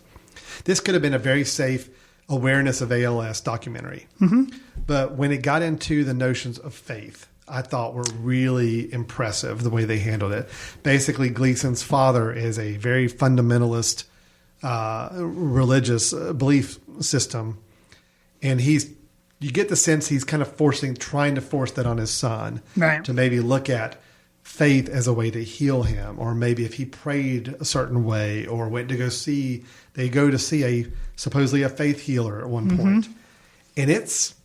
This could have been a very safe awareness of ALS documentary. Mm-hmm. But when it got into the notions of faith, I thought were really impressive the way they handled it. Basically, Gleason's father is a very fundamentalist religious belief system. And you get the sense he's kind of trying to force that on his son, right, to maybe look at faith as a way to heal him, or maybe if he prayed a certain way or went to go see supposedly a faith healer at one point. And it's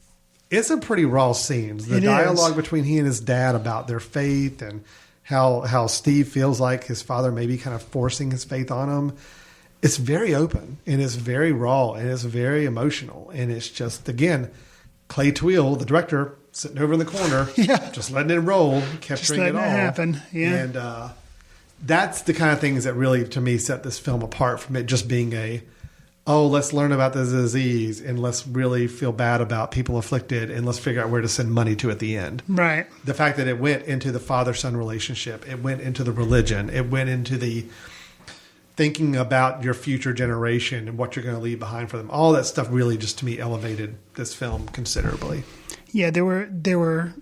a pretty raw scene. The dialogue between he and his dad about their faith and how Steve feels like his father may be kind of forcing his faith on him. It's very open and it's very raw and it's very emotional. And it's just, again, Clay Tweel, the director, sitting over in the corner, just letting it roll, capturing it all. Happen. Yeah. And that's the kind of things that really, to me, set this film apart from it just being let's learn about the disease and let's really feel bad about people afflicted and let's figure out where to send money to at the end. Right. The fact that it went into the father-son relationship, it went into the religion, it went into the thinking about your future generation and what you're going to leave behind for them. All that stuff really just, to me, elevated this film considerably. Yeah, there were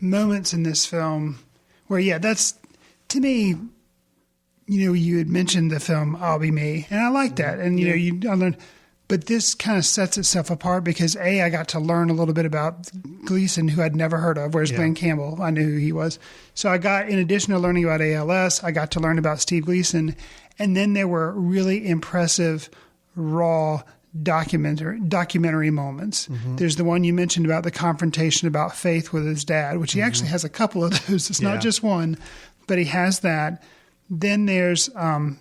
moments in this film where, that's, to me, you had mentioned the film I'll Be Me, and I like that. And, I learned, but this kind of sets itself apart because, I got to learn a little bit about Gleason, who I'd never heard of, whereas Glenn Campbell, I knew who he was. So I got, in addition to learning about ALS, I got to learn about Steve Gleason. And then there were really impressive, raw documentary moments. Mm-hmm. There's the one you mentioned about the confrontation about faith with his dad, which he actually has a couple of those. It's not just one, but he has that. Then there's a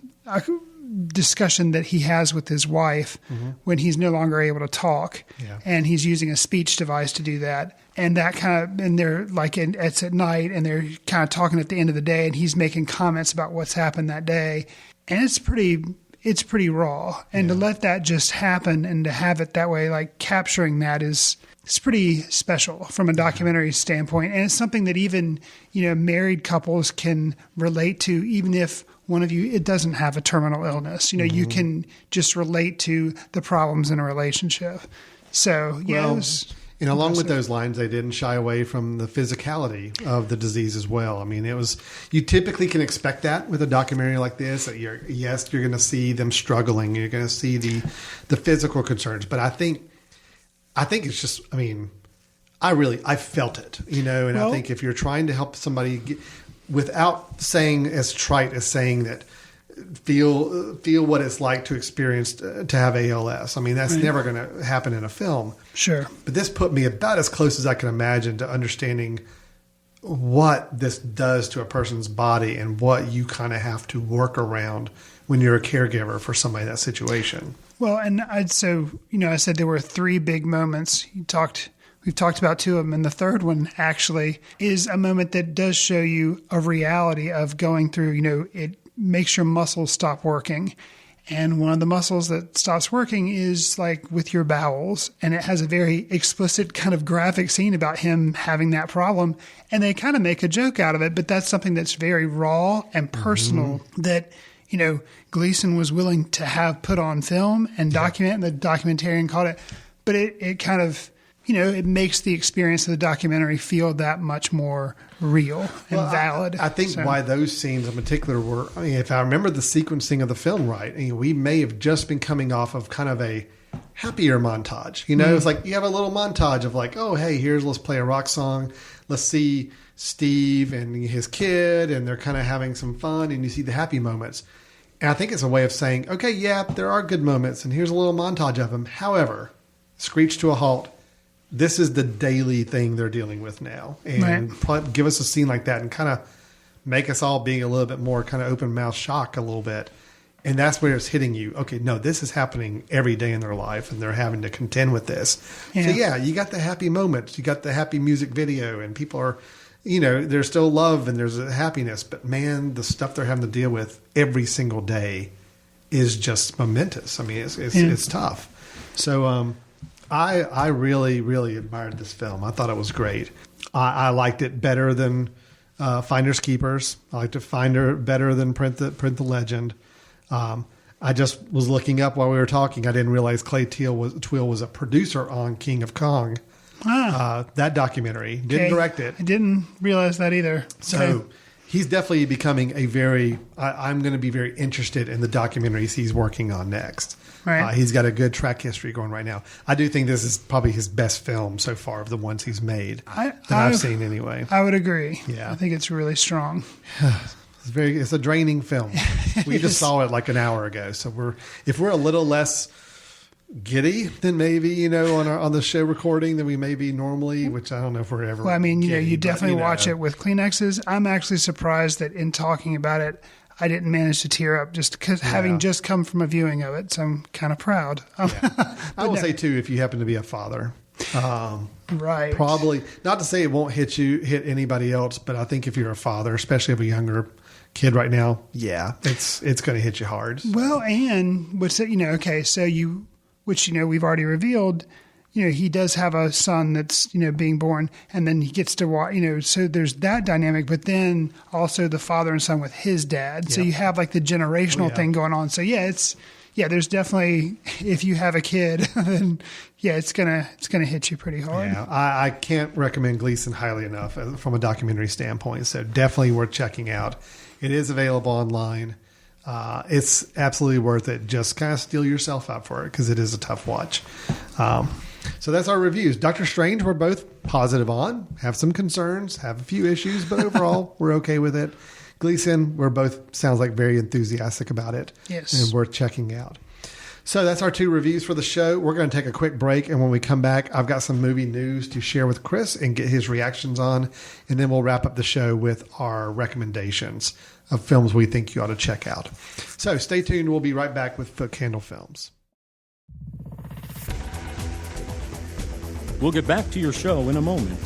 discussion that he has with his wife when he's no longer able to talk, and he's using a speech device to do that. And that and they're like, it's at night, and they're kind of talking at the end of the day, and he's making comments about what's happened that day. And it's pretty raw. And to let that just happen and to have it that way, like capturing that it's pretty special from a documentary standpoint. And it's something that even, married couples can relate to, even if one of you, it doesn't have a terminal illness. You can just relate to the problems in a relationship. So, it was... And along with those lines, they didn't shy away from the physicality of the disease as well. I mean, you typically can expect that with a documentary like this, that you're going to see them struggling. You're going to see the physical concerns. But I think it's just, I felt it, and I think if you're trying to help somebody without saying as trite as saying that, feel what it's like to experience to have ALS. That's never going to happen in a film. Sure. But this put me about as close as I can imagine to understanding what this does to a person's body and what you kind of have to work around when you're a caregiver for somebody in that situation. Well, and I said there were three big moments. We've talked about two of them, and the third one actually is a moment that does show you a reality of going through, it makes your muscles stop working. And one of the muscles that stops working is like with your bowels. And it has a very explicit kind of graphic scene about him having that problem. And they kind of make a joke out of it, but that's something that's very raw and personal that, Gleason was willing to have put on film and document, and the documentarian called it. But it kind of, it makes the experience of the documentary feel that much more real and valid. I think why those scenes in particular were, if I remember the sequencing of the film right, we may have just been coming off of kind of a happier montage. You know, it's like you have a little montage of like, oh, hey, let's play a rock song. Let's see Steve and his kid, and they're kind of having some fun, and you see the happy moments. And I think it's a way of saying, okay, yeah, there are good moments, and here's a little montage of them. However, screech to a halt. This is the daily thing they're dealing with now. And give us a scene like that and kind of make us all being a little bit more kind of open mouth shock a little bit. And that's where it's hitting you. Okay, no, this is happening every day in their life, and they're having to contend with this. Yeah. So, yeah, you got the happy moments. You got the happy music video, and people are, you know, there's still love and there's a happiness. But, man, the stuff they're having to deal with every single day is just momentous. I mean, it's tough. So I really, really admired this film. I thought it was great. I liked it better than Finders Keepers. I liked it better than Print the Legend. I just was looking up while we were talking. I didn't realize Clay Twill was a producer on King of Kong. That documentary. Didn't direct it. I didn't realize that either. So he's definitely becoming I'm going to be very interested in the documentaries he's working on next. Right. He's got a good track history going right now. I do think this is probably his best film so far of the ones he's made that I've seen anyway. I would agree. Yeah. I think it's really strong. It's a draining film. We just saw it like an hour ago. So if we're a little less giddy than maybe, you know, on the show recording than we may be normally, which I don't know if we're ever. Well, I mean, giddy, you definitely watch it with Kleenexes. I'm actually surprised that in talking about it, I didn't manage to tear up just because having just come from a viewing of it. So I'm kind of proud. I will say too, if you happen to be a father, right. Probably not to say it won't hit anybody else, but I think if you're a father, especially of a younger kid right now, it's going to hit you hard. Well, and what's it, which we've already revealed, he does have a son that's, being born, and then he gets to watch, so there's that dynamic, but then also the father and son with his dad. Yep. So you have like the generational thing going on. So there's definitely, if you have a kid, then it's gonna hit you pretty hard. Yeah, I can't recommend Gleason highly enough from a documentary standpoint. So definitely worth checking out. It is available online. It's absolutely worth it. Just kind of steel yourself up for it because it is a tough watch. So that's our reviews. Doctor Strange, we're both positive on. Have some concerns, have a few issues, but overall, we're okay with it. Gleason, we're both, sounds like, very enthusiastic about it. Yes. And worth checking out. So that's our 2 reviews for the show. We're going to take a quick break, and when we come back, I've got some movie news to share with Chris and get his reactions on, and then we'll wrap up the show with our recommendations of films we think you ought to check out. So stay tuned. We'll be right back with Footcandle Films. We'll get back to your show in a moment.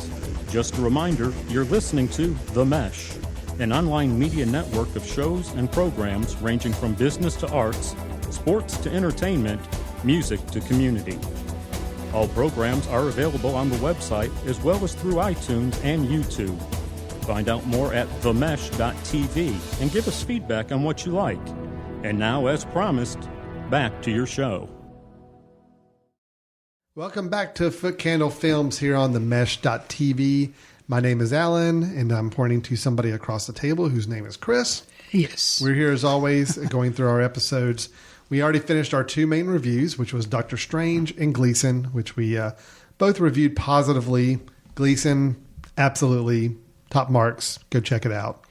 Just a reminder, you're listening to The Mesh, an online media network of shows and programs ranging from business to arts, sports to entertainment, music to community. All programs are available on the website as well as through iTunes and YouTube. Find out more at themesh.tv and give us feedback on what you like. And now, as promised, back to your show. Welcome back to Footcandle Films here on themesh.tv. My name is Alan, and I'm pointing to somebody across the table whose name is Chris. Yes. We're here as always going through our episodes. We already finished our 2 main reviews, which was Doctor Strange and Gleason, which we both reviewed positively. Gleason, absolutely top marks. Go check it out.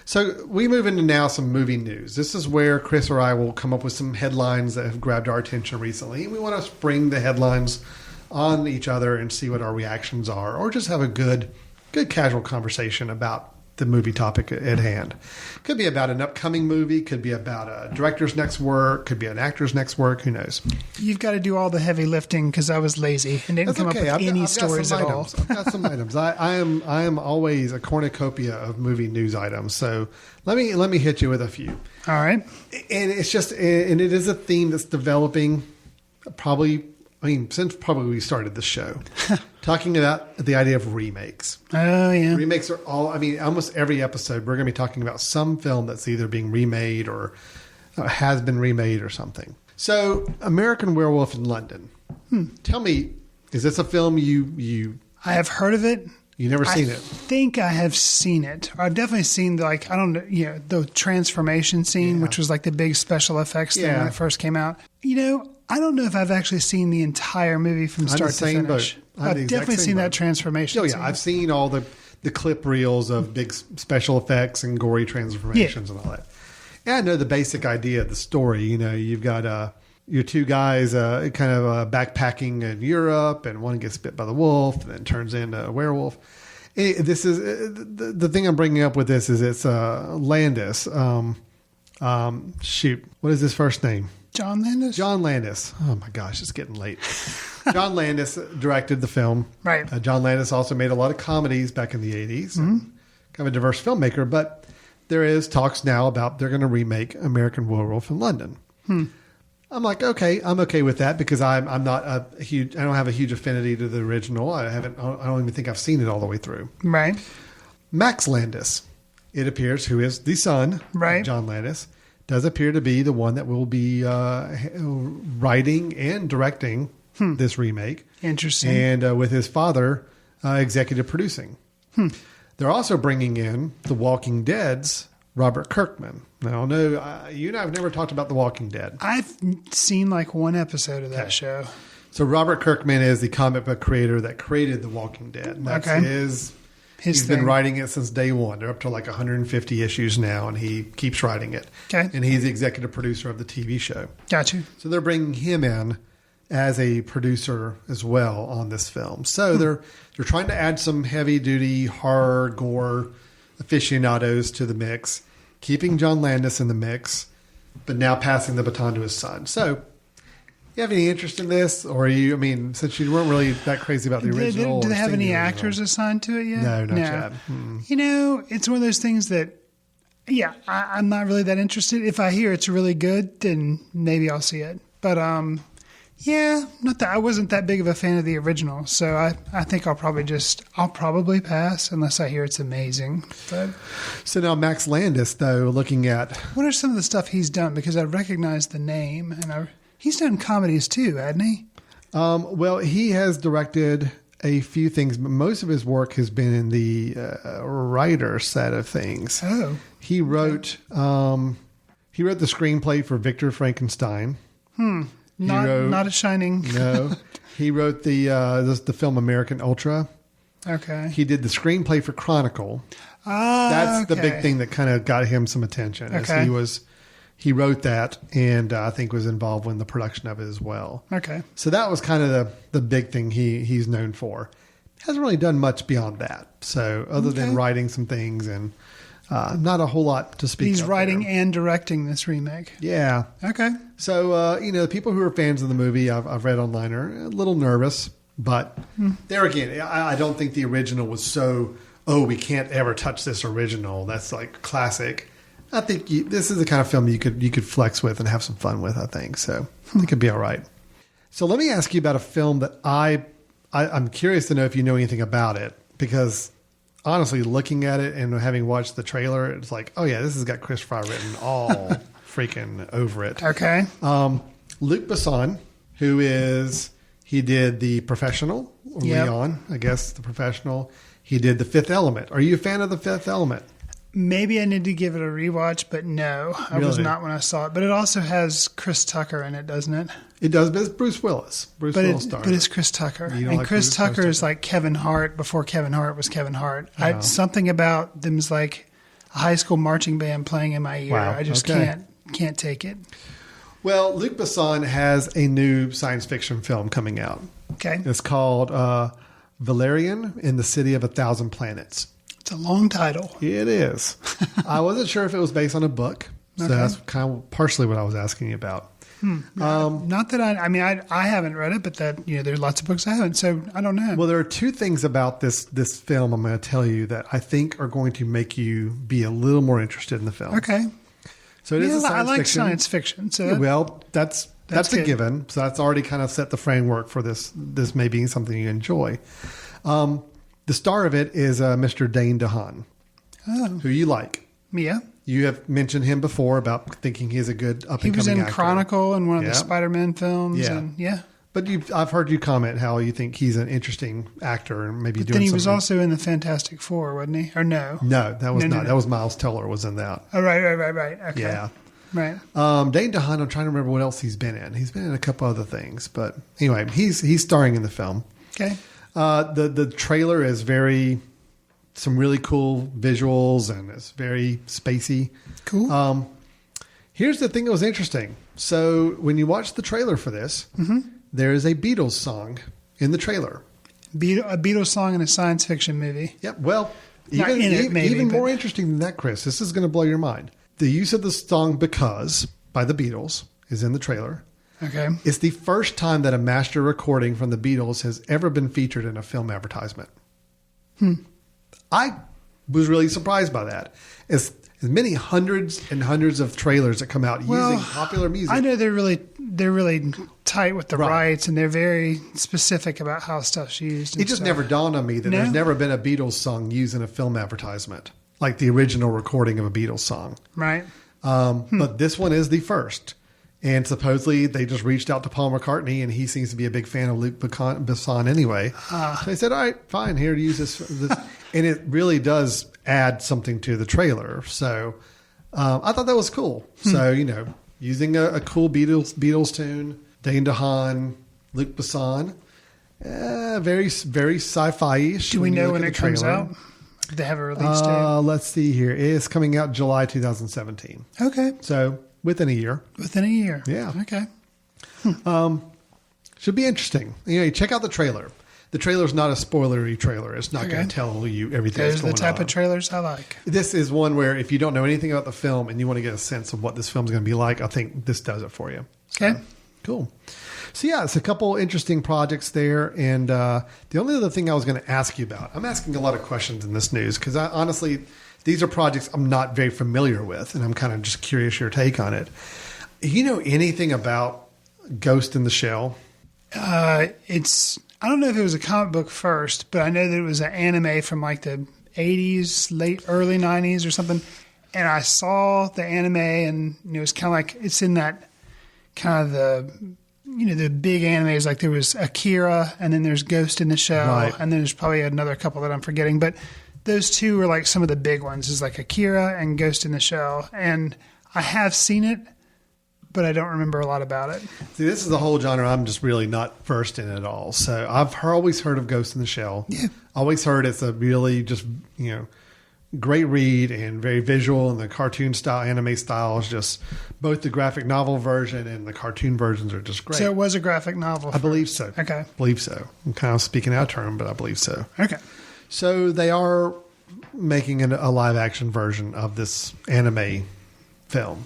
So we move into now some movie news. This is where Chris or I will come up with some headlines that have grabbed our attention recently. We want to spring the headlines on each other and see what our reactions are, or just have a good casual conversation about the movie topic at hand. Could be about an upcoming movie, could be about a director's next work, could be an actor's next work, who knows. You've got to do all the heavy lifting because I was lazy and didn't come up with any stories at all. I've got some items. I am always a cornucopia of movie news items. So let me hit you with a few. All right. And it is a theme that's developing since probably we started the show, talking about the idea of remakes. Oh, yeah. Remakes are almost every episode, we're going to be talking about some film that's either being remade or has been remade or something. So, American Werewolf in London. Tell me, is this a film you I have heard of it. You've never seen it? I think I have seen it. I've definitely seen the transformation scene, which was like the big special effects thing when it first came out. I don't know if I've actually seen the entire movie from start to finish. I've definitely seen that transformation. Oh, yeah. I've seen all the clip reels of big special effects and gory transformations and all that. And I know the basic idea of the story. You know, you've got your two guys backpacking in Europe, and one gets bit by the wolf and then turns into a werewolf. This is the thing I'm bringing up with this is it's Landis. What is his first name? John Landis? John Landis. Oh my gosh, it's getting late. John Landis directed the film. Right. John Landis also made a lot of comedies back in the 80s. Mm-hmm. Kind of a diverse filmmaker, but there is talks now about they're going to remake American Werewolf in London. I'm like, okay, I'm okay with that because I'm not I don't have a huge affinity to the original. I don't even think I've seen it all the way through. Right. Max Landis, it appears, who is the son of John Landis, does appear to be the one that will be writing and directing this remake. Interesting. And with his father executive producing. They're also bringing in The Walking Dead's Robert Kirkman. Now, no, you and I have never talked about The Walking Dead. I've seen like one episode of that show. So Robert Kirkman is the comic book creator that created The Walking Dead. And that's he's been writing it since day one. They're up to like 150 issues now, and he keeps writing it. Okay. And he's the executive producer of the TV show. Got you. So they're bringing him in as a producer as well on this film. So they're trying to add some heavy-duty horror, gore aficionados to the mix, keeping John Landis in the mix, but now passing the baton to his son. So you have any interest in this? Or since you weren't really that crazy about the original. Do they have any actors assigned to it yet? No, not yet. You know, it's one of those things that, I'm not really that interested. If I hear it's really good, then maybe I'll see it. But, not that I wasn't that big of a fan of the original. So I think I'll probably pass unless I hear it's amazing. But so now Max Landis, though, looking at... What are some of the stuff he's done? Because I recognize the name and he's done comedies too, hasn't he? Well, he has directed a few things, but most of his work has been in the writer set of things. Oh, he wrote the screenplay for Victor Frankenstein. Not a shining. No, he wrote the film American Ultra. Okay. He did the screenplay for Chronicle. That's the big thing that kind of got him some attention. Okay. He wrote that, and I think was involved in the production of it as well. Okay. So that was kind of the big thing he's known for. Hasn't really done much beyond that. So other than writing some things and not a whole lot to speak of. He's writing and directing this remake. Yeah. Okay. So, the people who are fans of the movie, I've read online, are a little nervous. But there again, I don't think the original was so, we can't ever touch this original. That's like classic. I think this is the kind of film you could flex with and have some fun with, I think. So it could be all right. So let me ask you about a film that I'm curious to know if you know anything about it. Because honestly, looking at it and having watched the trailer, it's like, oh yeah, this has got Chris Fry written all freaking over it. Okay. Luc Besson, he did The Professional, Leon, I guess, The Professional. He did The Fifth Element. Are you a fan of The Fifth Element? Maybe I need to give it a rewatch, but no, I was not when I saw it. But it also has Chris Tucker in it, doesn't it? It does, but it's Bruce Willis. Bruce Willis stars. But it's Chris Tucker. And Chris Tucker is like Kevin Hart before Kevin Hart was Kevin Hart. Something about them is like a high school marching band playing in my ear. Wow. I just can't take it. Well, Luc Besson has a new science fiction film coming out. Okay. It's called Valerian in the City of a Thousand Planets. It's a long title. It is. I wasn't sure if it was based on a book. So that's kind of partially what I was asking you about. Not that I haven't read it, but that there's lots of books I haven't, so I don't know. Well, there are two things about this film I'm going to tell you that I think are going to make you be a little more interested in the film. Okay. So it is a science I like fiction. Science fiction. So that's a given. So that's already kind of set the framework for this may being something you enjoy. The star of it is Mr. Dane DeHaan, who you like. Yeah. You have mentioned him before about thinking he's a good up-and-coming actor. He was in Chronicle and one of the Spider-Man films. Yeah. But I've heard you comment how you think he's an interesting actor and maybe doing something. Then he was also in the Fantastic Four, wasn't he? Or no? No, that was not. No. That was Miles Teller was in that. Oh, right. Okay. Yeah. Right. Dane DeHaan, I'm trying to remember what else he's been in. He's been in a couple other things, but anyway, he's starring in the film. Okay. The trailer is some really cool visuals, and it's very spacey. Cool. Here's the thing that was interesting. So when you watch the trailer for this, there is a Beatles song in the trailer. A Beatles song in a science fiction movie. Yep. Well, Maybe, more interesting than that, Chris. This is going to blow your mind. The use of the song "Because" by the Beatles is in the trailer. Okay. It's the first time that a master recording from the Beatles has ever been featured in a film advertisement. I was really surprised by that. As many hundreds and hundreds of trailers that come out using popular music. I know they're really tight with the rights, and they're very specific about how stuff's used. It just never dawned on me that there's never been a Beatles song used in a film advertisement, like the original recording of a Beatles song. Right. But this one is the first. And supposedly they just reached out to Paul McCartney, and he seems to be a big fan of Luc Besson anyway. So they said, all right, fine, here to use this. And it really does add something to the trailer. So I thought that was cool. So, using a cool Beatles tune, Dane DeHaan, Luc Besson, very, very sci-fi-ish. Do we know when it comes out? Do they have a release date? Let's see here. It's coming out July 2017. Okay. So within a year. Within a year. Yeah. Okay. Should be interesting. Check out the trailer. The trailer's not a spoilery trailer. It's not going to tell you everything that's going on. Those are the type of trailers I like. This is one where if you don't know anything about the film and you want to get a sense of what this film's going to be like, I think this does it for you. Okay. Cool. So, yeah, it's a couple interesting projects there. And the only other thing I was going to ask you about, I'm asking a lot of questions in this news because honestly, these are projects I'm not very familiar with, and I'm kind of just curious your take on it. You know anything about Ghost in the Shell? I don't know if it was a comic book first, but I know that it was an anime from like the 80s, early 90s or something. And I saw the anime, and it was kind of like it's in that kind of the big animes. Like there was Akira, and then there's Ghost in the Shell, right. And then there's probably another couple that I'm forgetting. But those two are like some of the big ones. Is like Akira and Ghost in the Shell, and I have seen it, but I don't remember a lot about it. See, this is the whole genre I'm just really not versed in at all. So I've always heard of Ghost in the Shell. Yeah. Always heard it's a really just, great read and very visual, and the cartoon style, anime style is just both the graphic novel version and the cartoon versions are just great. So it was a graphic novel. I believe so. Okay. I believe so. I'm kind of speaking out of term, but I believe so. Okay. So they are making a live action version of this anime film.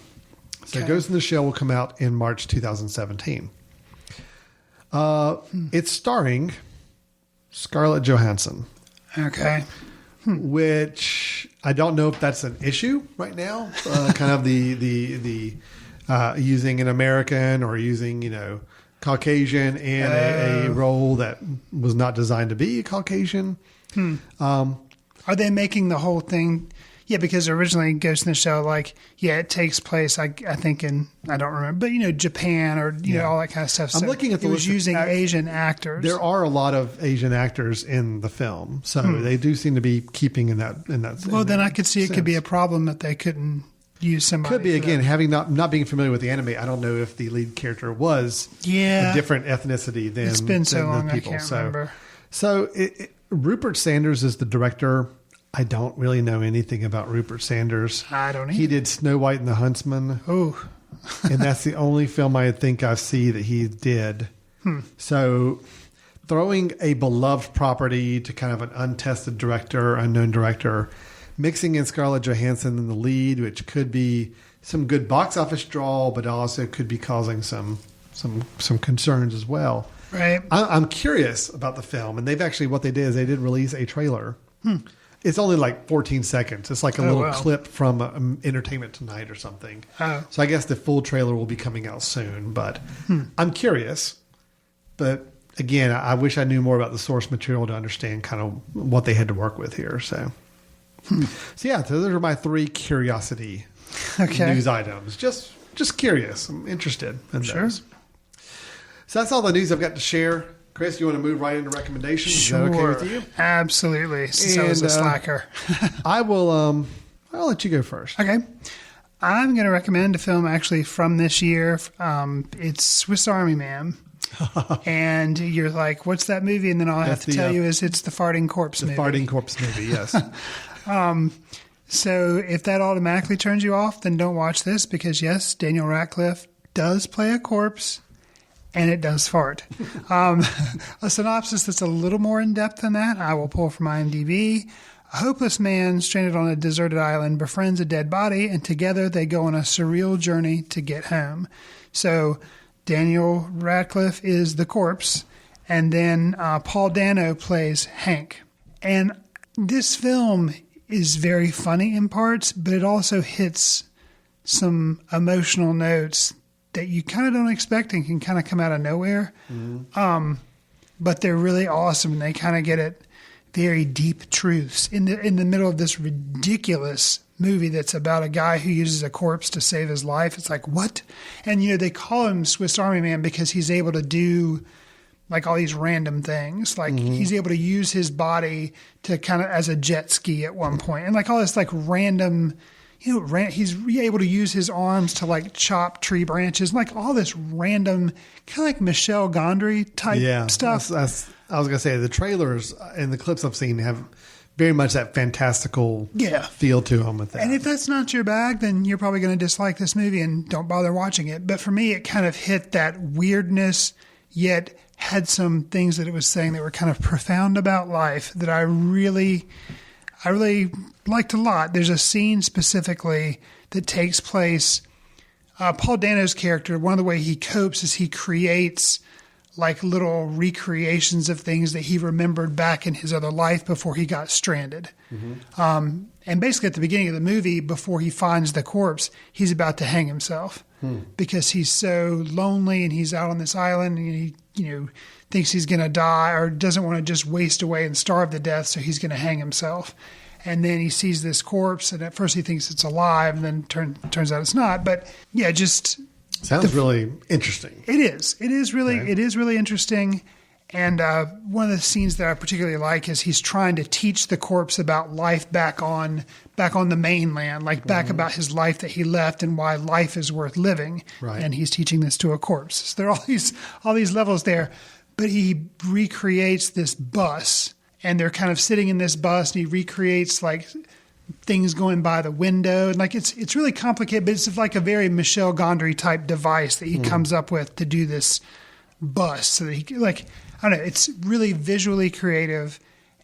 So Ghost in the Shell will come out in March 2017. It's starring Scarlett Johansson. Okay. Which I don't know if that's an issue right now. Kind of the using an American or using, Caucasian in a role that was not designed to be Caucasian. Are they making the whole thing? Yeah, because originally Ghost in the Shell, it takes place, I think I don't remember, but Japan or all that kind of stuff. So I'm looking at the it was list of using Asian actors. There are a lot of Asian actors in the film, so they do seem to be keeping in that. Well, then I could see it could be a problem that they couldn't use somebody. Could be again having not being familiar with the anime. I don't know if the lead character was a different ethnicity than it's been so long the people. I can't remember. So Rupert Sanders is the director. I don't really know anything about Rupert Sanders. I don't either. He did Snow White and the Huntsman. Oh. And that's the only film I think I see that he did. So throwing a beloved property to kind of an untested director, unknown director, mixing in Scarlett Johansson in the lead, which could be some good box office draw, but also could be causing some concerns as well. Right. I'm curious about the film, and what they did is they did release a trailer. It's only like 14 seconds. It's like a little clip from Entertainment Tonight or something. Oh. So I guess the full trailer will be coming out soon. But I'm curious. But again, I wish I knew more about the source material to understand kind of what they had to work with here. So those are my 3 curiosity news items. Just curious. I'm interested in those. So that's all the news I've got to share. Chris, you want to move right into recommendations? Sure. Is that okay with you? Absolutely. Since I was a slacker. I'll let you go first. Okay. I'm going to recommend a film actually from this year. It's Swiss Army Man. And you're like, what's that movie? And then all I have to tell you is it's the Farting Corpse movie. The Farting Corpse movie, yes. So if that automatically turns you off, then don't watch this because, yes, Daniel Radcliffe does play a corpse and it does fart. A synopsis that's a little more in-depth than that, I will pull from IMDb. A hopeless man stranded on a deserted island befriends a dead body, and together they go on a surreal journey to get home. So Daniel Radcliffe is the corpse, and then Paul Dano plays Hank. And this film is very funny in parts, but it also hits some emotional notes that you kind of don't expect and can kind of come out of nowhere. Mm-hmm. But they're really awesome, and they kind of get at very deep truths in the middle of this ridiculous movie that's about a guy who uses a corpse to save his life. It's like, what? And, they call him Swiss Army Man because he's able to do like all these random things. Like he's able to use his body to kind of as a jet ski at one point, and like all this like random, he's able to use his arms to like chop tree branches, like all this random kind of like Michel Gondry type stuff. I was going to say the trailers and the clips I've seen have very much that fantastical feel to them with that. And if that's not your bag, then you're probably going to dislike this movie and don't bother watching it. But for me, it kind of hit that weirdness, yet had some things that it was saying that were kind of profound about life that I really liked a lot. There's a scene specifically that takes place. Paul Dano's character, one of the way he copes is he creates like little recreations of things that he remembered back in his other life before he got stranded. Mm-hmm. And basically at the beginning of the movie, before he finds the corpse, he's about to hang himself because he's so lonely and he's out on this island and he, thinks he's going to die or doesn't want to just waste away and starve to death. So he's going to hang himself. And then he sees this corpse and at first he thinks it's alive and then turns out it's not. But yeah, just... Sounds really interesting. It is. It is really interesting. And one of the scenes that I particularly like is he's trying to teach the corpse about life back on the mainland, like back about his life that he left and why life is worth living. Right. And he's teaching this to a corpse. So there are all these levels there. But he recreates this bus, and they're kind of sitting in this bus, and he recreates like things going by the window, and like it's really complicated, but it's like a very Michel Gondry type device that he comes up with to do this bus. So that he like, I don't know, it's really visually creative,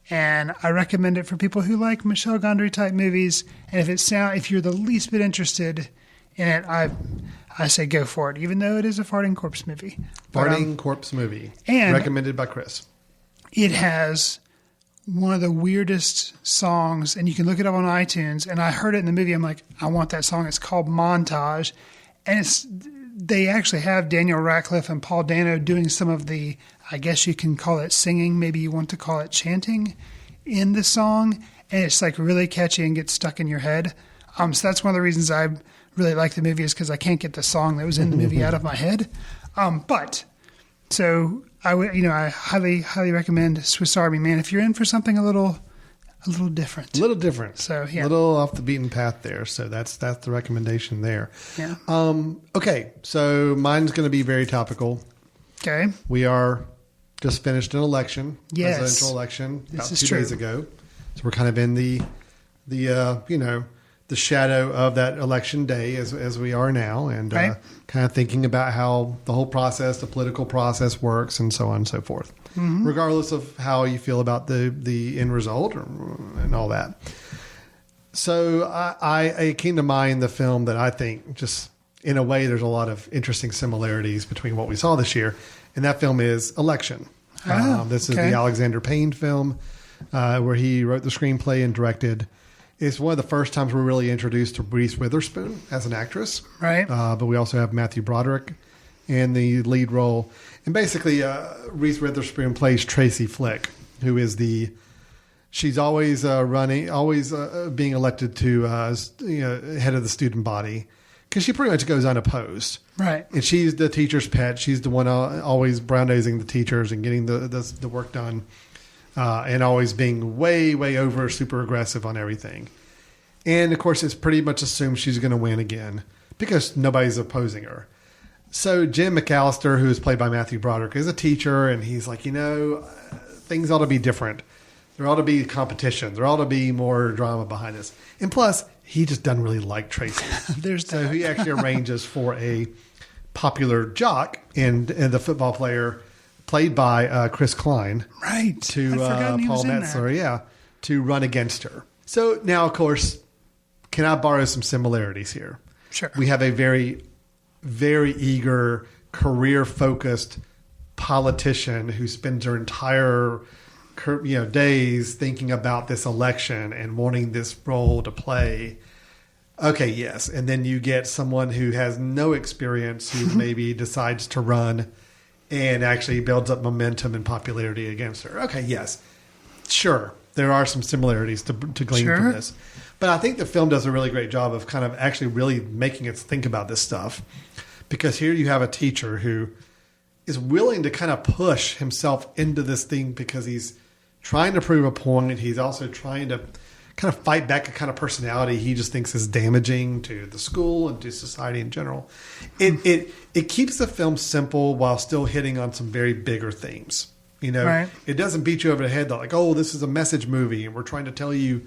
and I recommend it for people who like Michel Gondry type movies. And if you're the least bit interested in it, I say go for it, even though it is a farting corpse movie. Farting corpse movie, and recommended by Chris. It has one of the weirdest songs, and you can look it up on iTunes, and I heard it in the movie. I'm like, I want that song. It's called Montage, and they actually have Daniel Radcliffe and Paul Dano doing some of the, I guess you can call it singing, maybe you want to call it chanting in the song, and it's like really catchy and gets stuck in your head. So that's one of the reasons I really like the movie is because I can't get the song that was in the movie out of my head. So I highly recommend Swiss Army Man if you're in for something a little different. A little different. So yeah, a little off the beaten path there. So that's the recommendation there. Yeah. Okay. So mine's going to be very topical. Okay. We are just finished an election, yes, presidential election, about about 2 days ago. So we're kind of in the shadow of that election day as we are now, and right, kind of thinking about how the whole process, the political process works, and so on and so forth, regardless of how you feel about the end result and all that. So I came to mind the film that I think just in a way there's a lot of interesting similarities between what we saw this year, and that film is Election. This is the Alexander Payne film where he wrote the screenplay and directed. It's one of the first times we're really introduced to Reese Witherspoon as an actress. Right. But we also have Matthew Broderick in the lead role. And basically, Reese Witherspoon plays Tracy Flick, who is she's always being elected to head of the student body because she pretty much goes unopposed. Right. And she's the teacher's pet. She's the one always brown-nosing the teachers and getting the work done. And always being way, way over super aggressive on everything. And, of course, it's pretty much assumed she's going to win again because nobody's opposing her. So Jim McAllister, who is played by Matthew Broderick, is a teacher, and he's like, things ought to be different. There ought to be competition. There ought to be more drama behind this. And plus, he just doesn't really like Tracy. So he actually arranges for a popular jock and the football player played by Chris Klein. Right. To Paul Metzler, to run against her. So now, of course, can I borrow some similarities here? Sure. We have a very, very eager, career-focused politician who spends her entire days thinking about this election and wanting this role to play. Okay, yes. And then you get someone who has no experience who maybe decides to run and actually builds up momentum and popularity against her. Okay, yes. Sure. There are some similarities to glean from this. But I think the film does a really great job of kind of actually really making us think about this stuff. Because here you have a teacher who is willing to kind of push himself into this thing because he's trying to prove a point. He's also trying to kind of fight back a kind of personality he just thinks is damaging to the school and to society in general. It keeps the film simple while still hitting on some very bigger themes. Right. It doesn't beat you over the head like, oh, this is a message movie and we're trying to tell you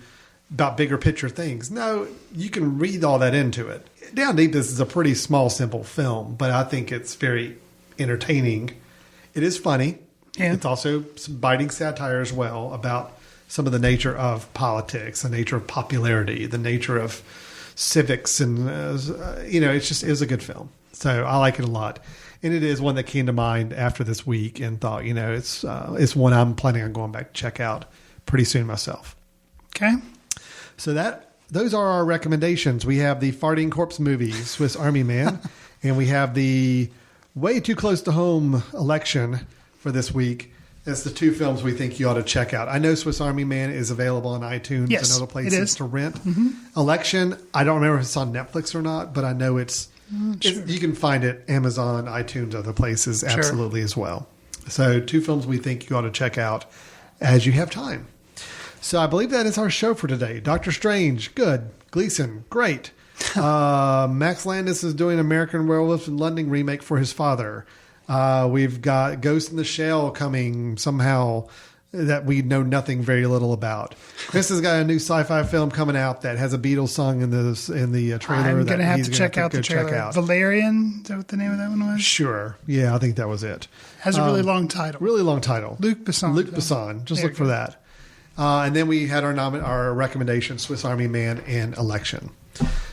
about bigger picture things. No, you can read all that into it. Down deep, this is a pretty small, simple film, but I think it's very entertaining. It is funny. Yeah. It's also some biting satire as well about some of the nature of politics, the nature of popularity, the nature of civics, and it was a good film. So I like it a lot, and it is one that came to mind after this week, and thought it's one I'm planning on going back to check out pretty soon myself. Okay, so those are our recommendations. We have the Farting Corpse movie, Swiss Army Man, and we have the Way Too Close to Home election for this week. That's the two films we think you ought to check out. I know Swiss Army Man is available on iTunes and other places to rent. Mm-hmm. Election, I don't remember if it's on Netflix or not, but I know you can find it Amazon, iTunes, other places absolutely as well. So two films we think you ought to check out as you have time. So I believe that is our show for today. Doctor Strange, good. Gleason, great. Max Landis is doing American Werewolf in London remake for his father. We've got Ghost in the Shell coming somehow that we know very little about. Chris has got a new sci-fi film coming out that has a Beatles song in the trailer. I'm going to have to check out the trailer. Valerian, is that what the name of that one was? Sure. Yeah, I think that was it. Has a really long title. Really long title. Luc Besson. Just look for that. And then we had our recommendation, Swiss Army Man and Election.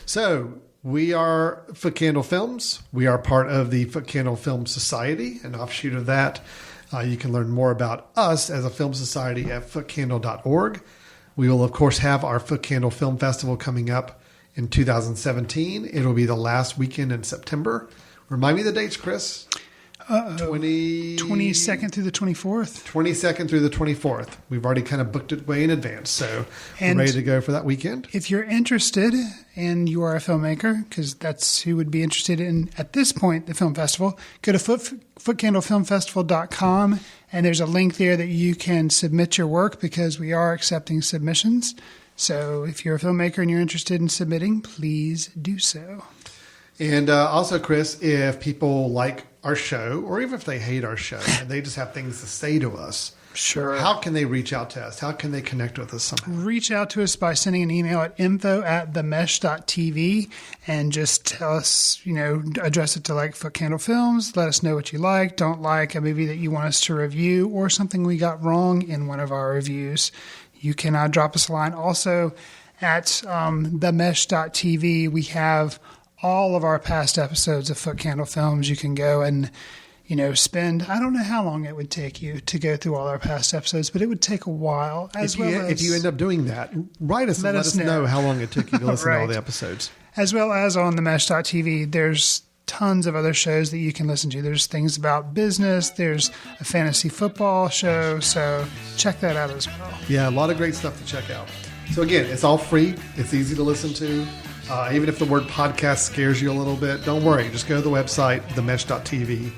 So we are Footcandle Films. We are part of the Footcandle Film Society, an offshoot of that. You can learn more about us as a film society at footcandle.org. We will, of course, have our Footcandle Film Festival coming up in 2017. It'll be the last weekend in September. Remind me the dates, Chris. 22nd through the 24th. 22nd through the 24th. We've already kind of booked it way in advance, so we're ready to go for that weekend. If you're interested and you are a filmmaker, because that's who would be interested in, at this point, the film festival, go to footcandlefilmfestival.com, and there's a link there that you can submit your work because we are accepting submissions. So if you're a filmmaker and you're interested in submitting, please do so. And also, Chris, if people like our show, or even if they hate our show and they just have things to say to us, how can they reach out to us? How can they connect with us somehow? Reach out to us by sending an email at info@themesh.tv and just tell us, address it to Footcandle Films. Let us know what you like, don't like, a movie that you want us to review, or something we got wrong in one of our reviews. You can drop us a line. Also, at themesh.tv, we have all of our past episodes of Footcandle Films. You can go and, spend, I don't know how long it would take you to go through all our past episodes, but it would take a while. If you end up doing that, write us and let us know how long it took you to listen to all the episodes. As well as on themesh.tv, there's tons of other shows that you can listen to. There's things about business. There's a fantasy football show. So check that out as well. Yeah, a lot of great stuff to check out. So again, it's all free. It's easy to listen to. Even if the word podcast scares you a little bit, don't worry. Just go to the website, themesh.tv,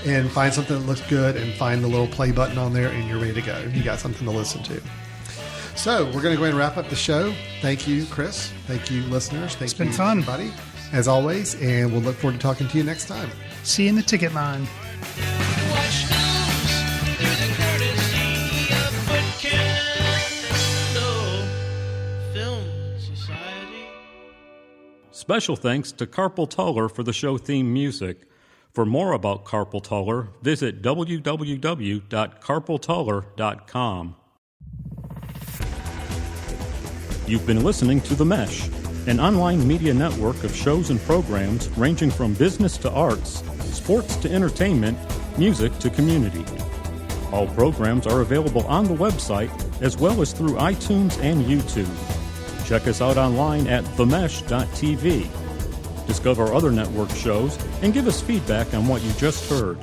and find something that looks good and find the little play button on there, and you're ready to go. You got something to listen to. So we're going to go ahead and wrap up the show. Thank you, Chris. Thank you, listeners. Thank It's been you, fun. everybody, as always. And we'll look forward to talking to you next time. See you in the ticket line. Watch news through the courtesy of Footcandle Film Society. Special thanks to Carpal Tuller for the show theme music. For more about Carpal Tuller, visit www.carpaltuller.com. You've been listening to The Mesh, an online media network of shows and programs ranging from business to arts, sports to entertainment, music to community. All programs are available on the website as well as through iTunes and YouTube. Check us out online at themesh.tv. Discover other network shows and give us feedback on what you just heard.